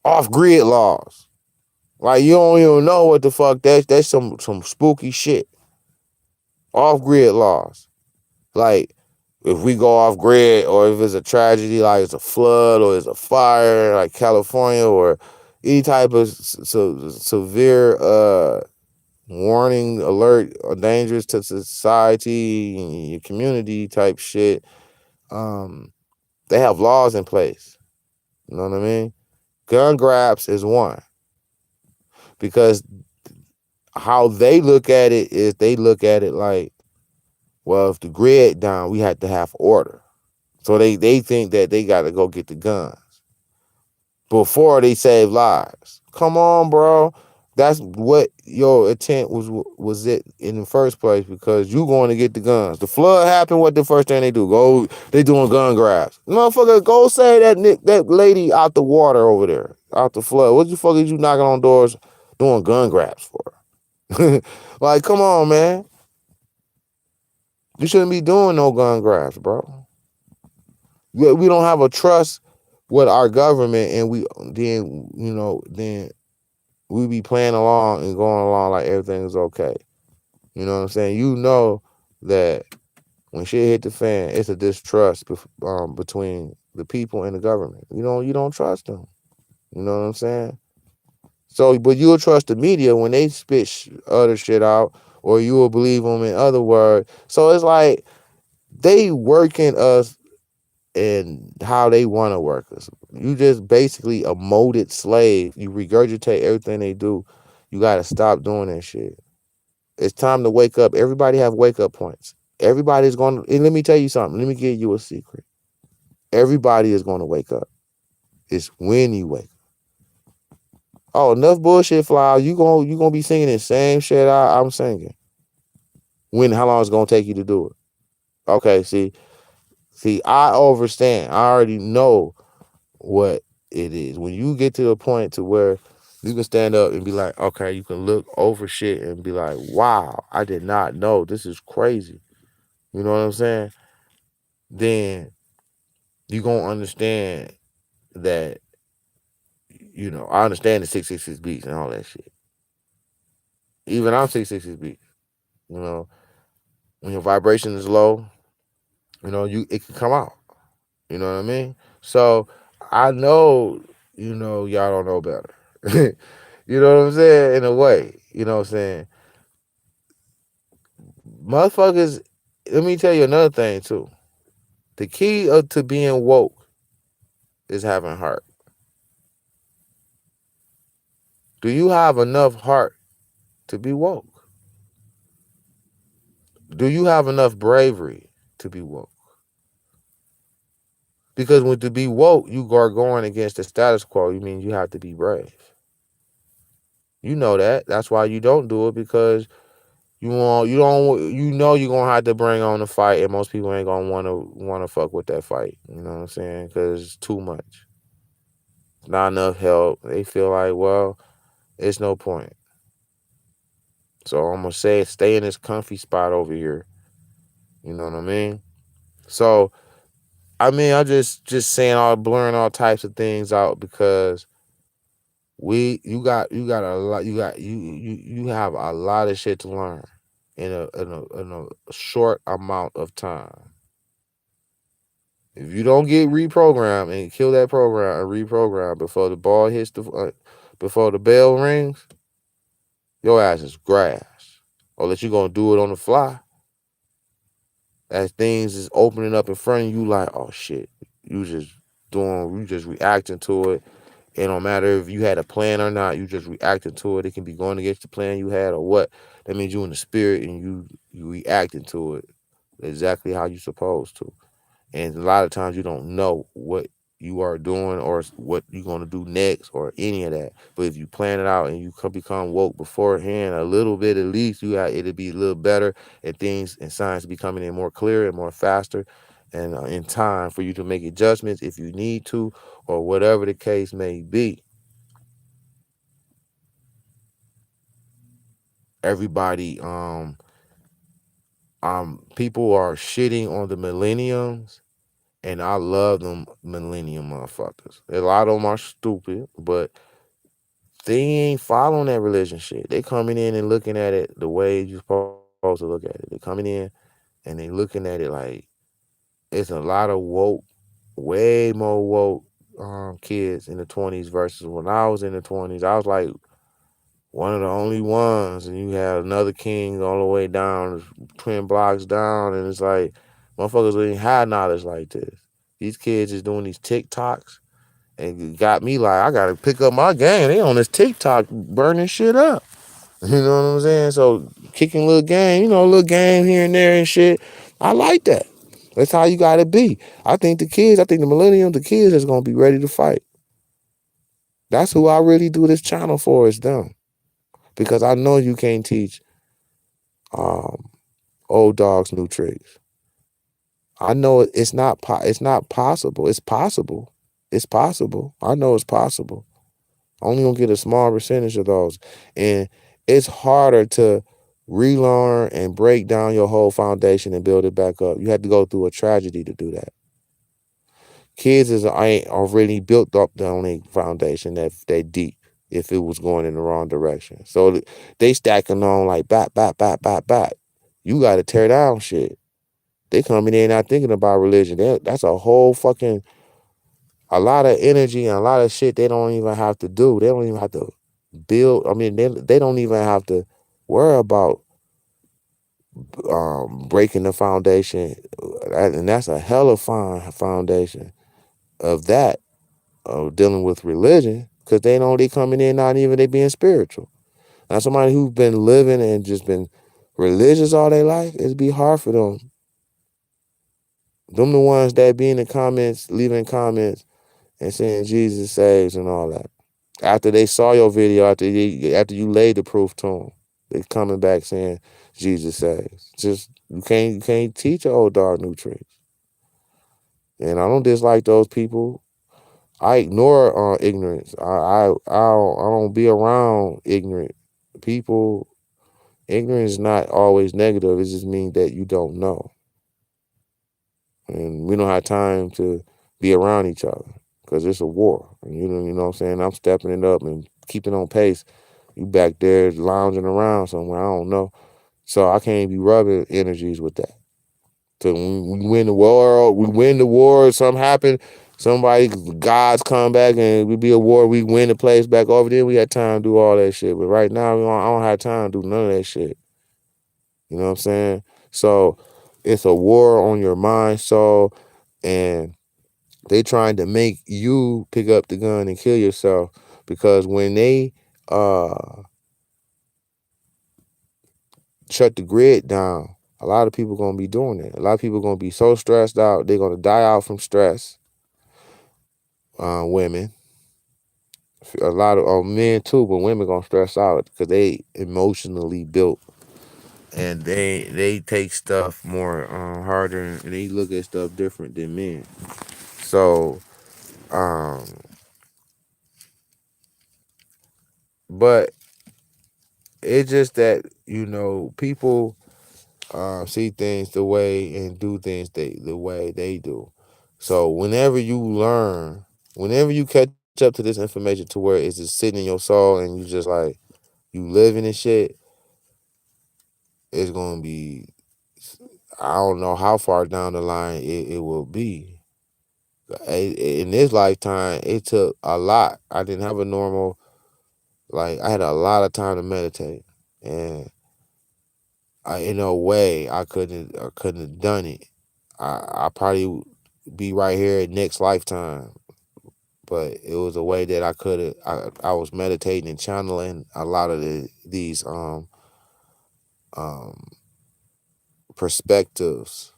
off grid laws. Like, you don't even know what the fuck. That's some spooky shit. Off grid laws. Like, if we go off grid, or if it's a tragedy, like it's a flood or it's a fire, like California, or any type of severe warning, alert, or dangerous to society and your community type shit, they have laws in place. You know what I mean? Gun grabs is one. Because how they look at it is, they look at it like, well, if the grid down, we have to have order. So they think that they got to go get the guns before they save lives. Come on, bro. That's what your intent was it in the first place, because you going to get the guns. The flood happened. What the first thing they do? They doing gun grabs. Motherfucker, go save that lady out the water over there, out the flood. What the fuck is you knocking on doors doing gun grabs for? Like, come on, man. You shouldn't be doing no gun grabs, bro. We don't have a trust with our government, and then we be playing along and going along like everything is okay. You know what I'm saying? You know that when shit hit the fan, it's a distrust between the people and the government. You don't trust them. You know what I'm saying? So, but you'll trust the media when they spit other shit out, or you will believe them in other words. So it's like they working us and how they want to work us. You just basically a molded slave. You regurgitate everything they do. You got to stop doing that shit. It's time to wake up. Everybody have wake up points. Everybody's going to, and let me tell you something. Let me give you a secret. Everybody is going to wake up. It's when you wake up. Oh, enough bullshit fly. You gonna be singing the same shit I'm singing. How long it's gonna take you to do it? Okay, see, I understand. I already know what it is. When you get to a point to where you can stand up and be like, okay, you can look over shit and be like, wow, I did not know. This is crazy. You know what I'm saying? Then you gonna understand that, I understand the 666 beats and all that shit. Even I'm 666 beats. You know, when your vibration is low, it can come out. You know what I mean? So I know, y'all don't know better. You know what I'm saying? In a way, you know what I'm saying? Motherfuckers, let me tell you another thing too. The key to being woke is having heart. Do you have enough heart to be woke? Do you have enough bravery to be woke? Because when to be woke, you are going against the status quo. You mean you have to be brave. You know that. That's why you don't do it, because you're gonna have to bring on the fight, and most people ain't gonna wanna fuck with that fight. You know what I'm saying? Because it's too much. Not enough help. They feel like, well, it's no point. So I'm gonna say, stay in this comfy spot over here. You know what I mean? So I just saying, all blurring all types of things out, because you got a lot, you have a lot of shit to learn in a short amount of time. If you don't get reprogrammed and kill that program and reprogram before the ball hits before the bell rings, your ass is grass. Or that you're gonna do it on the fly as things is opening up in front of you, like, oh shit, you just reacting to it. It don't matter if you had a plan or not, you just reacting to it. It can be going against the plan you had or what. That means you in the spirit and you reacting to it exactly how you supposed to. And a lot of times you don't know what you are doing or what you're going to do next or any of that. But if you plan it out and you can become woke beforehand a little bit, at least it'll be a little better, and things and science becoming in more clear and more faster, and in time for you to make adjustments if you need to, or whatever the case may be. Everybody, people are shitting on the millenniums. And I love them millennium motherfuckers. A lot of them are stupid, but they ain't following that religion shit. They coming in and looking at it the way you're supposed to look at it. They coming in and they looking at it like it's a lot of woke, way more woke kids in the 20s versus when I was in the 20s. I was like one of the only ones, and you had another king all the way down, twin blocks down, and it's like motherfuckers ain't had knowledge like this. These kids is doing these TikToks, and it got me like, I gotta pick up my game. They on this TikTok burning shit up. You know what I'm saying? So kicking little game here and there and shit. I like that. That's how you gotta be. I think the millennials, the kids is gonna be ready to fight. That's who I really do this channel for, is them. Because I know you can't teach um, old dogs new tricks. I know it's not possible. It's possible. It's possible. I know it's possible. Only gonna get a small percentage of those. And it's harder to relearn and break down your whole foundation and build it back up. You had to go through a tragedy to do that. Kids ain't already built up on a foundation that deep if it was going in the wrong direction. So they stacking on like bat. You got to tear down shit. They coming in not thinking about religion. That's a whole fucking, a lot of energy and a lot of shit they don't even have to do. They don't even have to build. I mean, they don't even have to worry about breaking the foundation. And that's a hella fine foundation of that, of dealing with religion, because they coming in not even they being spiritual. Now somebody who's been living and just been religious all their life, it'd be hard for them. Them the ones that be in the comments, leaving comments and saying Jesus saves and all that. After they saw your video, after you laid the proof to them, they coming back saying Jesus saves. Just you can't teach an old dog new tricks. And I don't dislike those people. I ignore ignorance. I don't be around ignorant people. Ignorance is not always negative. It just means that you don't know, and we don't have time to be around each other because it's a war. And you know what I'm saying. I'm stepping it up and keeping on pace. You back there lounging around somewhere. I don't know, so I can't be rubbing energies with that. So when we win the war, something happen, somebody, gods come back and we be a war, we win the place back over there, we got time to do all that shit. But right now, I don't have time to do none of that shit. You know what I'm saying? So it's a war on your mind, soul, and they trying to make you pick up the gun and kill yourself, because when they shut the grid down, a lot of people gonna be doing it. A lot of people gonna be so stressed out, they're gonna die out from stress. Women, a lot of men too, but women gonna stress out because they emotionally built, and they take stuff more harder, and they look at stuff different than men. So, but it's just that people see things the way and do things the way they do. So whenever you catch up to this information to where it's just sitting in your soul and you just like you living in shit, it's gonna be, I don't know how far down the line it will be. In this lifetime, it took a lot. I didn't have a normal, I had a lot of time to meditate, and in a way I couldn't have done it. I probably be right here next lifetime, but it was a way that I was meditating and channeling a lot of these perspectives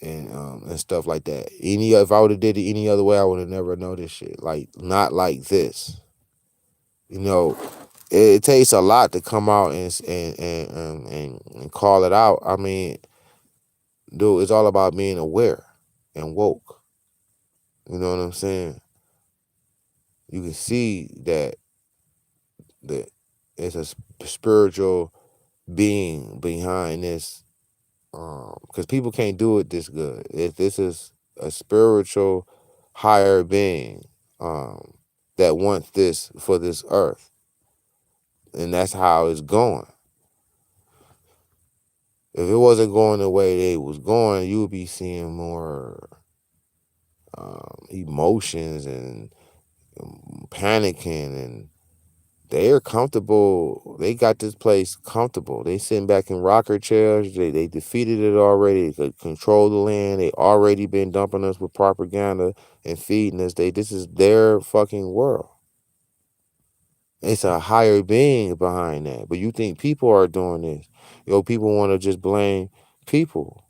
and stuff like that. If I would have did it any other way, I would have never known this shit. Like, not like this. It takes a lot to come out and call it out. I mean, dude, it's all about being aware and woke. You know what I'm saying? You can see that it's a spiritual being behind this, because people can't do it this good. If this is a spiritual higher being that wants this for this earth, and that's how it's going. If it wasn't going the way they was going, you would be seeing more emotions and panicking, and they're comfortable. They got this place comfortable. They sitting back in rocker chairs. They defeated it already. They could control the land. They already been dumping us with propaganda and feeding us. This is their fucking world. It's a higher being behind that. But you think people are doing this. People want to just blame people.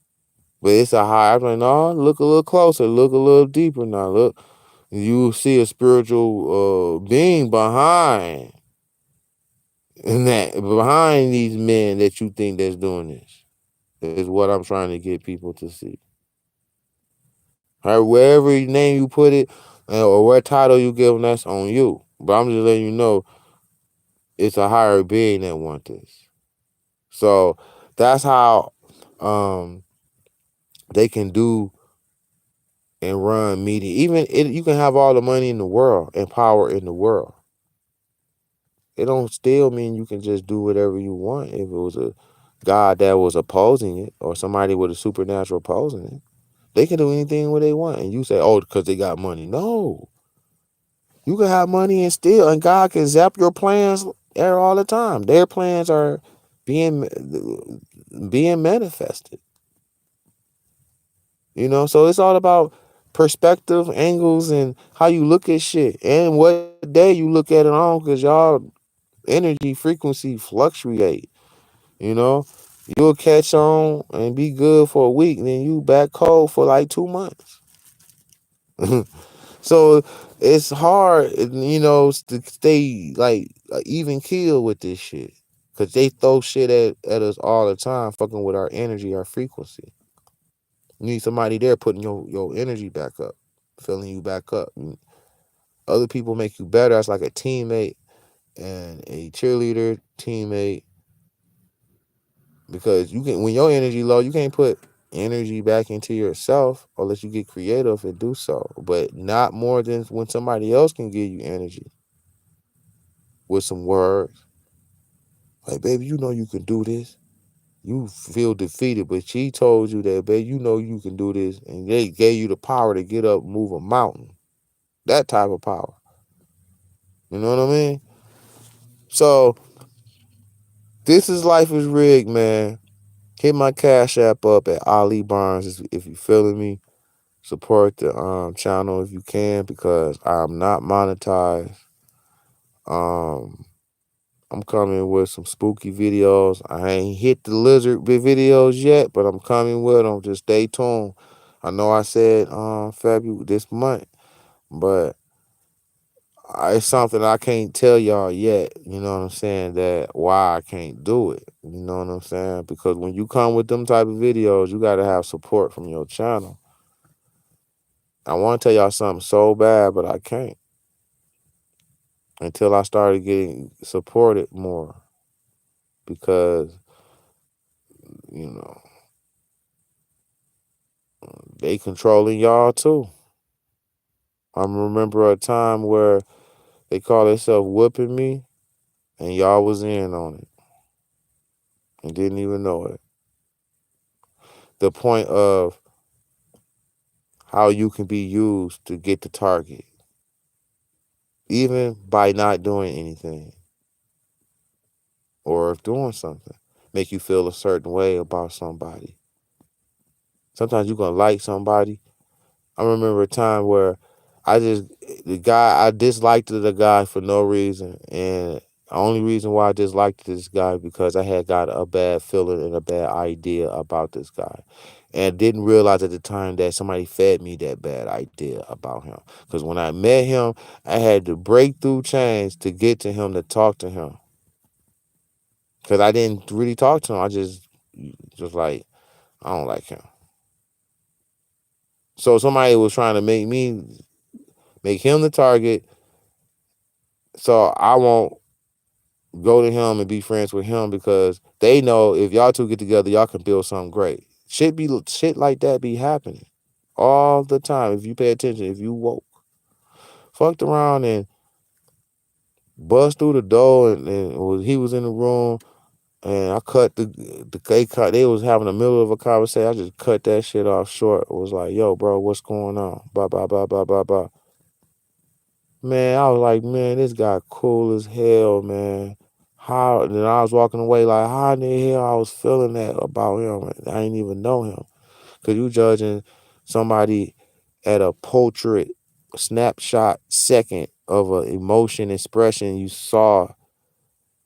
But it's a higher. I'm like, no, look a little closer. Look a little deeper now. Look, you see a spiritual being behind. And that behind these men that you think that's doing this is what I'm trying to get people to see. Wherever name you put it, or what title you give them, that's on you. But I'm just letting you know it's a higher being that wants this. So that's how they can do and run media. You can have all the money in the world and power in the world. It don't still mean you can just do whatever you want. If it was a God that was opposing it, or somebody with a supernatural opposing it, they can do anything what they want. And you say, oh, because they got money. No. You can have money and God can zap your plans there all the time. Their plans are being manifested. So it's all about perspective, angles, and how you look at shit, and what day you look at it on, because y'all energy frequency fluctuate. You know, you'll catch on and be good for a week, then you back cold for like 2 months. So it's hard, to stay like even keel with this shit, because they throw shit at us all the time, fucking with our energy, our frequency. You need somebody there putting your energy back up, filling you back up. Other people make you better as like a teammate and a cheerleader teammate, because you can, when your energy low, you can't put energy back into yourself unless you get creative and do so, but not more than when somebody else can give you energy with some words like, baby, you can do this. You feel defeated, but she told you that, baby, you can do this, and they gave you the power to get up and move a mountain. That type of power. You know what I mean? So this is Life is Rigged, man. Hit my Cash App up at ALIBARNS if you feeling me. Support the channel if you can, because I'm not monetized. Um, I'm coming with some spooky videos. I ain't hit the lizard videos yet, but I'm coming with them. Just stay tuned. I know I said February this month, but it's something I can't tell y'all yet. You know what I'm saying? That why I can't do it. You know what I'm saying? Because when you come with them type of videos, you got to have support from your channel. I want to tell y'all something so bad, but I can't until I started getting supported more, because you know they controlling y'all too. I remember a time where they call themselves whooping me, and y'all was in on it and didn't even know it. The point of how you can be used to get the target, even by not doing anything or doing something, make you feel a certain way about somebody. Sometimes you're gonna like somebody. I remember a time where I disliked the guy for no reason, and the only reason why I disliked this guy because I had got a bad feeling and a bad idea about this guy, and didn't realize at the time that somebody fed me that bad idea about him. Because when I met him, I had to break through chains to get to him, to talk to him, because I didn't really talk to him. I just like, I don't like him. So somebody was trying to make him the target, so I won't go to him and be friends with him, because they know if y'all two get together, y'all can build something great. Shit like that be happening all the time. If you pay attention, if you woke, fucked around and bust through the door, and he was in the room, and I cut they was having the middle of a conversation. I just cut that shit off short. It was like, yo, bro, what's going on? Blah blah blah blah blah blah. Man, I was like, man, this guy cool as hell, man. How, and then I was walking away like, how in the hell I was feeling that about him? I didn't even know him. Because you judging somebody at a portrait snapshot second of an emotion expression, you saw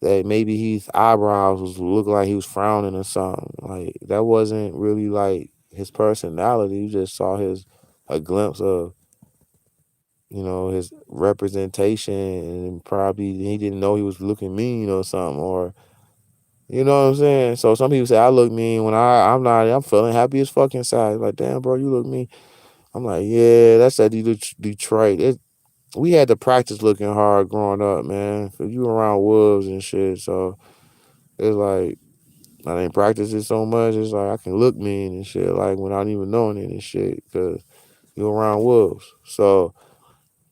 that maybe his eyebrows was looking like he was frowning or something. Like, that wasn't really like his personality. You just saw a glimpse of his representation, and probably he didn't know he was looking mean or something, or you know what I'm saying? So some people say I look mean when I'm feeling happy as fuck inside. Like, damn, bro, you look mean. I'm like, yeah, that's that Detroit. We had to practice looking hard growing up, man, because you around wolves and shit. So it's like, I didn't practice it so much. It's like I can look mean and shit, like without even knowing it and shit, because you around wolves.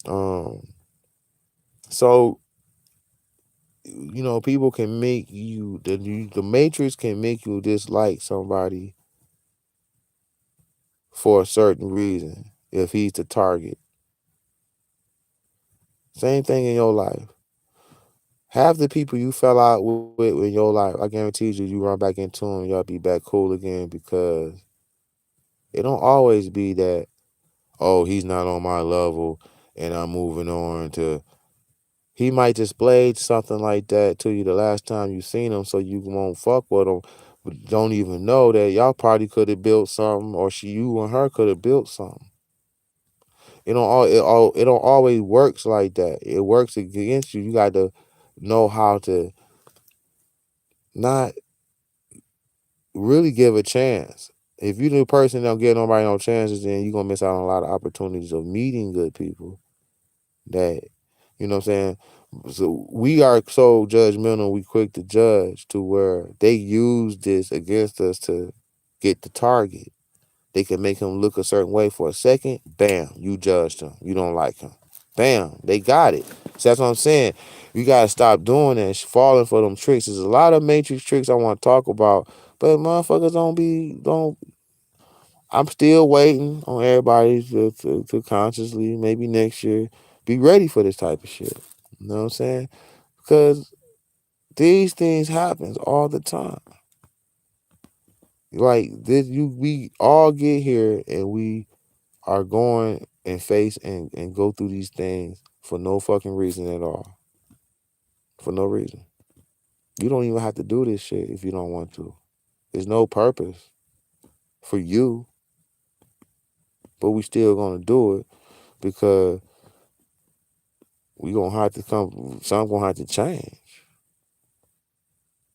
Um, so people can make the matrix can make you dislike somebody for a certain reason if he's the target. Same thing in your life. Half the people you fell out with in your life, I guarantee you run back into them, y'all be back cool again, because It don't always be that, oh, he's not on my level and I'm moving on to. He might display something like that to you the last time you seen him, so you won't fuck with him. But don't even know that y'all probably could have built something, or you and her could have built something. It don't always works like that. It works against you. You got to know how to not really give a chance. If you the person that don't give nobody no chances, then you're gonna miss out on a lot of opportunities of meeting good people that, you know what I'm saying? So we are so judgmental, we quick to judge to where they use this against us to get the target. They can make him look a certain way for a second, bam, you judged him. You don't like him. Bam, they got it. So that's what I'm saying. You gotta stop doing that, falling for them tricks. There's a lot of matrix tricks I want to talk about, but motherfuckers don't. I'm still waiting on everybody to consciously, maybe next year, be ready for this type of shit. You know what I'm saying? Because these things happens all the time. Like this, we all get here and we are going and face and go through these things for no fucking reason at all. For no reason. You don't even have to do this shit if you don't want to. There's no purpose for you, but we still gonna do it because we gonna have to come. Something gonna have to change.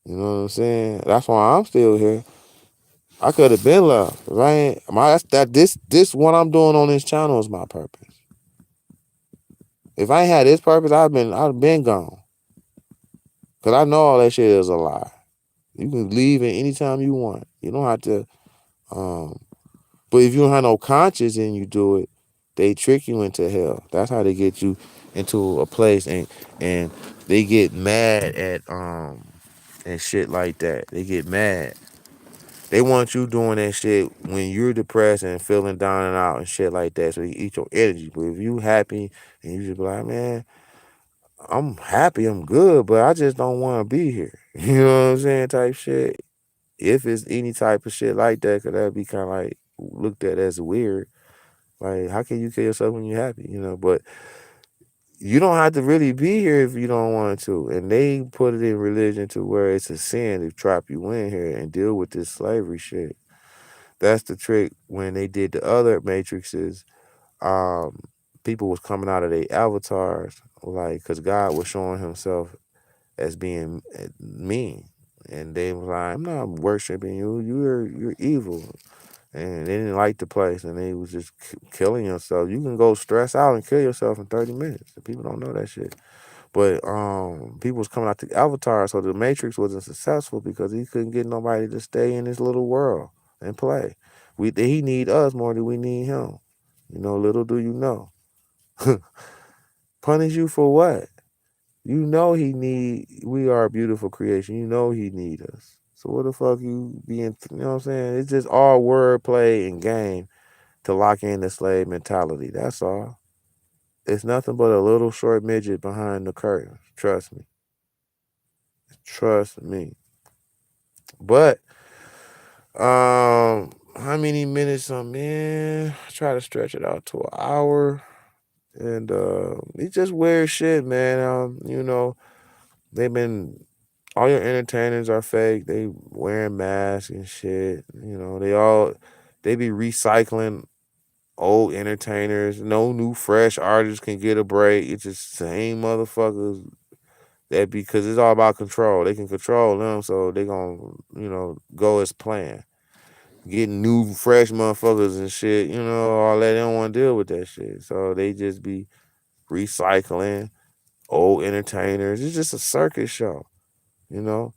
You know what I'm saying? That's why I'm still here. I could have been left. If I ain't this what I'm doing on this channel is my purpose. If I ain't had this purpose, I'd been gone. Cause I know all that shit is a lie. You can leave at any time you want. You don't have to. But if you don't have no conscience and you do it, they trick you into hell. That's how they get you into a place and they get mad at and shit like that. They get mad. They want you doing that shit when you're depressed and feeling down and out and shit like that. So you eat your energy. But if you happy and you just be like, man, I'm happy, I'm good, but I just don't want to be here. You know what I'm saying? Type shit. If it's any type of shit like that, cause that'd be kind of like looked at as weird. Like, how can you kill yourself when you're happy? You know, but you don't have to really be here if you don't want to. And they put it in religion to where it's a sin to trap you in here and deal with this slavery shit. That's the trick. When they did the other matrices, people was coming out of their avatars, like, cause God was showing himself as being mean. And they was like, I'm not worshiping you. You're evil. And they didn't like the place, and they was just killing yourself. You can go stress out and kill yourself in 30 minutes. People don't know that shit. But people was coming out to Avatar, so the Matrix wasn't successful because he couldn't get nobody to stay in his little world and play. He need us more than we need him. You know, little do you know. Punish you for what? You know we are a beautiful creation. You know he need us. So what the fuck you being, you know what I'm saying? It's just all wordplay and game to lock in the slave mentality. That's all. It's nothing but a little short midget behind the curtain. Trust me. Trust me. But how many minutes I'm in? I try to stretch it out to an hour. And it's just weird shit, man. You know, they've been all your entertainers are fake. They wearing masks and shit. You know, they be recycling old entertainers. No new fresh artists can get a break. It's just same motherfuckers. That because it's all about control. They can control them, so they gonna, go as planned. Getting new fresh motherfuckers and shit, all that. They don't want to deal with that shit. So they just be recycling old entertainers. It's just a circus show, you know.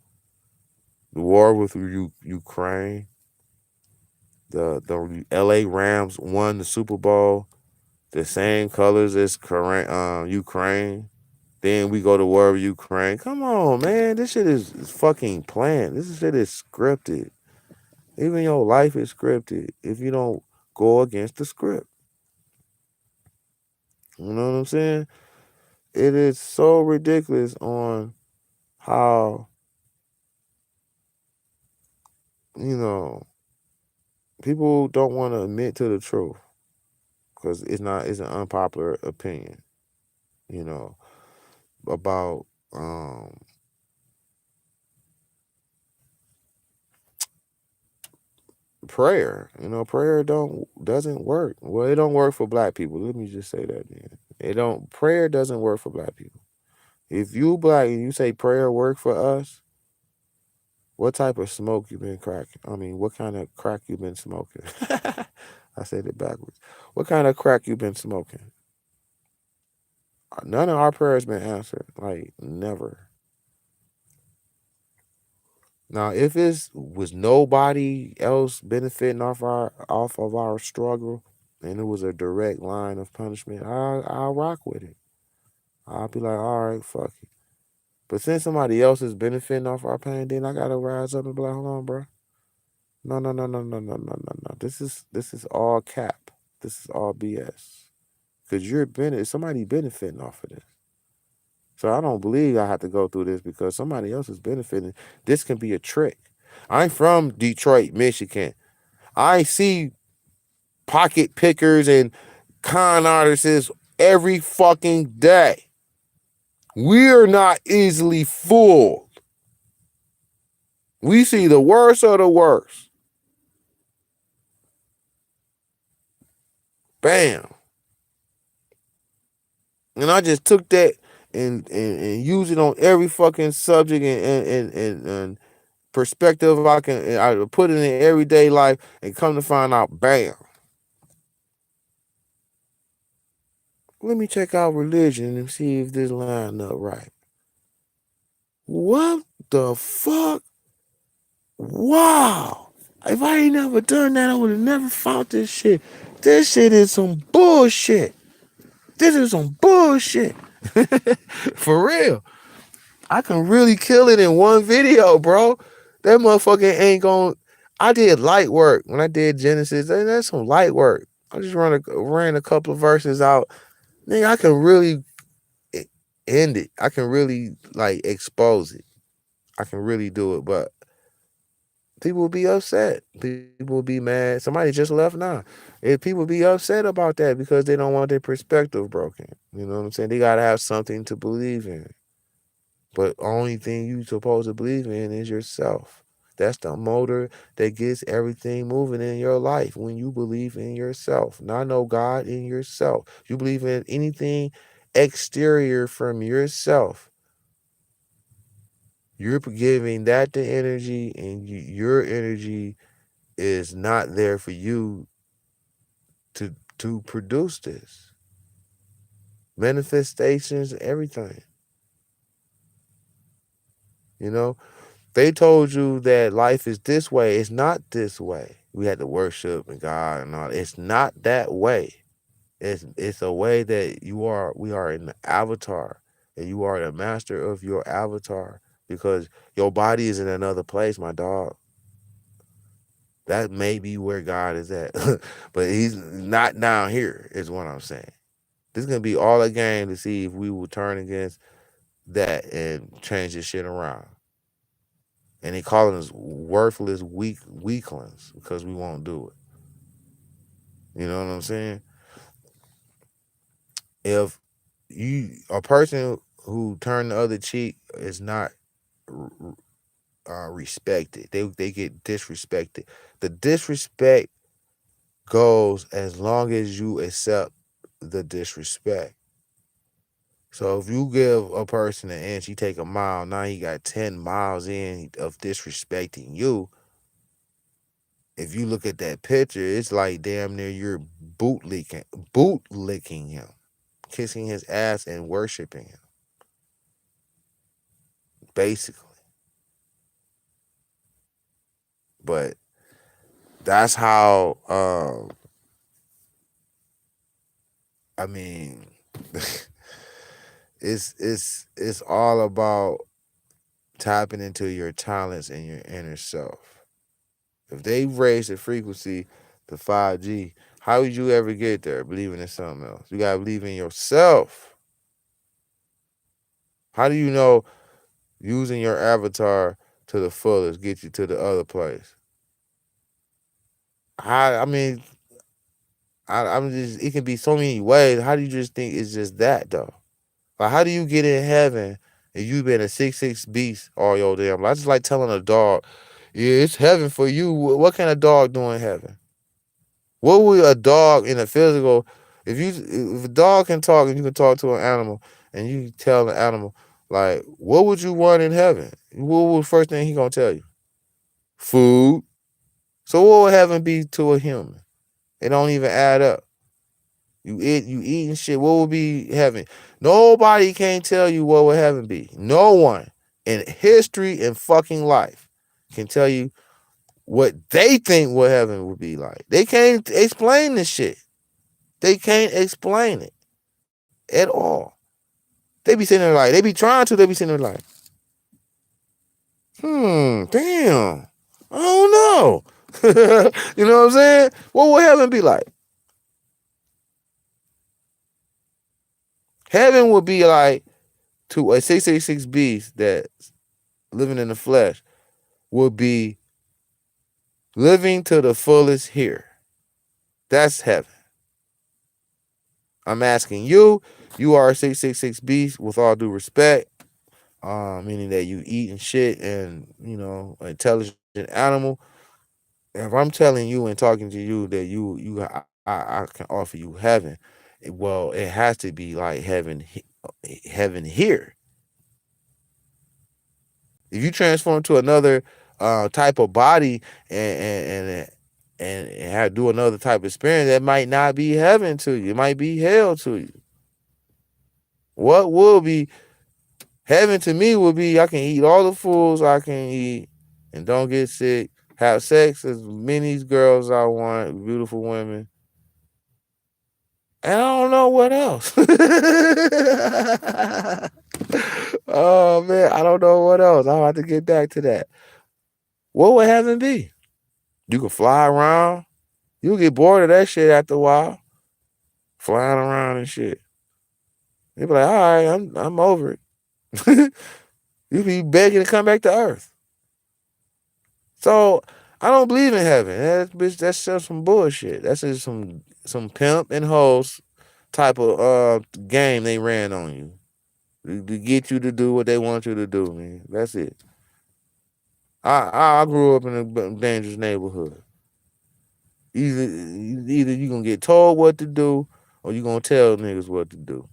The war with Ukraine. The LA Rams won the Super Bowl. The same colors as Ukraine. Then we go to war with Ukraine. Come on, man. This shit is fucking planned. This shit is scripted. Even your life is scripted if you don't go against the script. You know what I'm saying? It is so ridiculous on how, you know, people don't want to admit to the truth because it's an unpopular opinion, you know, about prayer. You know, prayer doesn't work. Well, it don't work for black people. Let me just say that then. Prayer doesn't work for black people. If you black and you say prayer work for us, what type of smoke you been cracking? I mean, what kind of crack you been smoking? I said it backwards. What kind of crack you been smoking? None of our prayers been answered. Like, never. Now, if it was nobody else benefiting off of our struggle, and it was a direct line of punishment, I'll rock with it. I'll be like, all right, fuck it. But since somebody else is benefiting off our pain, then I gotta rise up and be like, hold on, bro. No, no, no, no, no, no, no, no, no. This is all cap. This is all BS. Cause somebody benefiting off of this. So I don't believe I have to go through this because somebody else is benefiting. This can be a trick. I'm from Detroit, Michigan. I see pocket pickers and con artists every fucking day. We're not easily fooled. We see the worst of the worst. Bam. And I just took that and use it on every fucking subject and perspective I put it in everyday life and come to find out, bam. Let me check out religion and see if this line up right. What the fuck? Wow. If I ain't never done that, I would have never found this shit. This shit is some bullshit. This is some bullshit. For real. I can really kill it in one video, bro. That motherfucker ain't gon' I did light work when I did Genesis. That's some light work. I just ran a couple of verses out. Nigga, I can really end it. I can really like expose it. I can really do it, but people will be upset. People will be mad. Somebody just left now. If people be upset about that because they don't want their perspective broken. You know what I'm saying? They gotta have something to believe in. But only thing you supposed to believe in is yourself. That's the motor that gets everything moving in your life when you believe in yourself. Not no God, in yourself. You believe in anything exterior from yourself. You're giving that the energy, and your energy is not there for you to produce this. Manifestations, everything. You know? They told you that life is this way. It's not this way. We had to worship and God and all. It's not that way. It's a way that we are an avatar, and you are the master of your avatar because your body is in another place, my dog. That may be where God is at, but he's not down here, is what I'm saying. This is gonna be all a game to see if we will turn against that and change this shit around. And they calling us worthless weaklings because we won't do it. You know what I'm saying? If a person who turned the other cheek is not respected, they get disrespected. The disrespect goes as long as you accept the disrespect. So if you give a person an inch, he take a mile. Now he got 10 miles in of disrespecting you. If you look at that picture, it's like damn near you're bootlicking him, kissing his ass and worshiping him, basically. But that's how. I mean, it's all about tapping into your talents and your inner self. If they raise the frequency to 5G, how would you ever get there? Believing in something else. You gotta believe in yourself. How do you know using your avatar to the fullest get you to the other place? I mean, I'm just. It can be so many ways. How do you just think it's just that though? Like, how do you get in heaven and you been a 6'6" beast all your damn life? I just like telling a dog, yeah, it's heaven for you. What can a dog do in heaven? What would a dog in a physical, if a dog can talk and you can talk to an animal and you tell the animal, like, what would you want in heaven? What would the first thing he gonna tell you? Food. So what would heaven be to a human? It don't even add up. You eating shit. What would be heaven? Nobody can tell you what would heaven be. No one in history and fucking life can tell you what they think what heaven would be like. They can't explain this shit. They can't explain it at all. They be sitting there like, they be trying to, they be sitting there like, damn. I don't know. You know what I'm saying? What would heaven be like? Heaven would be like to a 666 beast that's living in the flesh would be living to the fullest here. That's heaven. I'm asking you, you are a 666 beast with all due respect, meaning that you eat and shit and, an intelligent animal. If I'm telling you and talking to you that I can offer you heaven, well, it has to be like heaven here. If you transform to another type of body and have do another type of experience, that might not be heaven to you. It might be hell to you. What will be heaven to me would be I can eat all the foods I can eat and don't get sick. Have sex as many girls I want, beautiful women. And I don't know what else. Oh man, I don't know what else. I'll have to get back to that. What would heaven be? You can fly around. You'll get bored of that shit after a while. Flying around and shit. You'll be like, all right, I'm over it. You'll be begging to come back to Earth. So I don't believe in heaven. That's just some bullshit. That's just some pimp and host type of game they ran on you to get you to do what they want you to do, man. That's it. I grew up in a dangerous neighborhood. Either you gonna get told what to do or you gonna tell niggas what to do.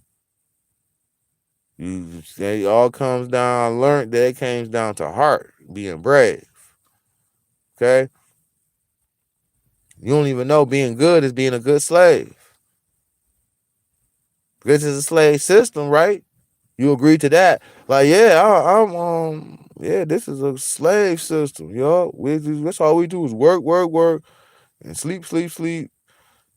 It all comes down. I learned that it comes down to heart, being brave. Okay, you don't even know being good is being a good slave. This is a slave system, right? You agree to that? Like, yeah, yeah, this is a slave system, yo. That's all we do is work, work, work, and sleep, sleep, sleep.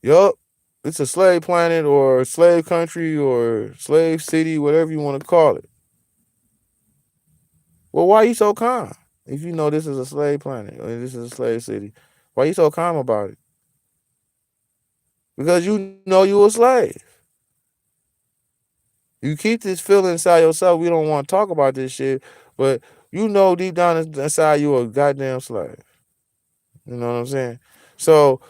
Yup. It's a slave planet or a slave country or slave city, whatever you want to call it. Well, why are you so calm? If you know this is a slave planet or this is a slave city, why are you so calm about it? Because you know you a slave. You keep this feeling inside yourself. We don't want to talk about this shit, but you know deep down inside you a goddamn slave. You know what I'm saying? So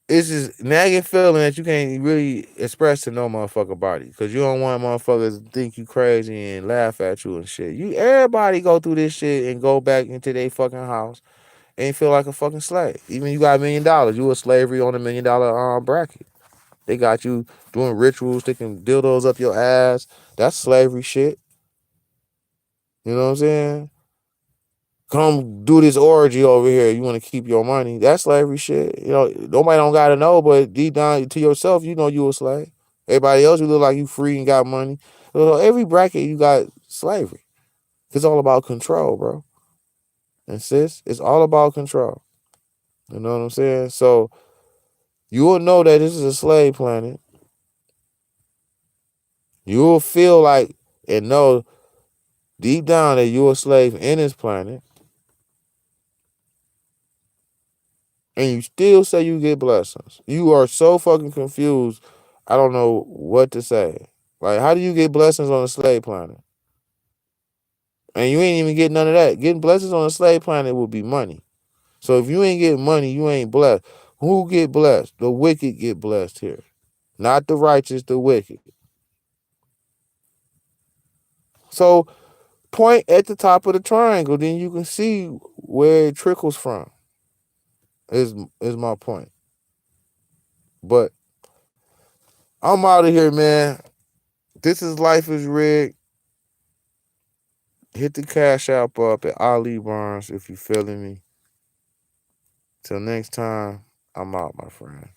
it's this nagging feeling that you can't really express to no motherfucker body because you don't want motherfuckers to think you crazy and laugh at you and shit. Everybody go through this shit and go back into their fucking house and feel like a fucking slave. Even you got $1 million, you a slavery on $1 million bracket. They got you doing rituals, sticking dildos up your ass. That's slavery shit. You know what I'm saying? Come do this orgy over here. You want to keep your money. That's slavery shit. Nobody don't got to know, but deep down to yourself, you know you a slave. Everybody else, you look like you free and got money. Every bracket, you got slavery. It's all about control, bro. And sis, it's all about control. You know what I'm saying? So you will know that this is a slave planet. You will feel like and know deep down that you're a slave in this planet. And you still say you get blessings. You are so fucking confused. I don't know what to say. Like, how do you get blessings on a slave planet? And you ain't even getting none of that. Getting blessings on a slave planet would be money. So if you ain't getting money, you ain't blessed. Who get blessed? The wicked get blessed here. Not the righteous, the wicked. So point at the top of the triangle, then you can see where it trickles from. Is my point. But I'm out of here, man. This is Life is Rigged. Hit the Cash App up at ALIBARNS if you feeling me. Till next time, I'm out, my friend.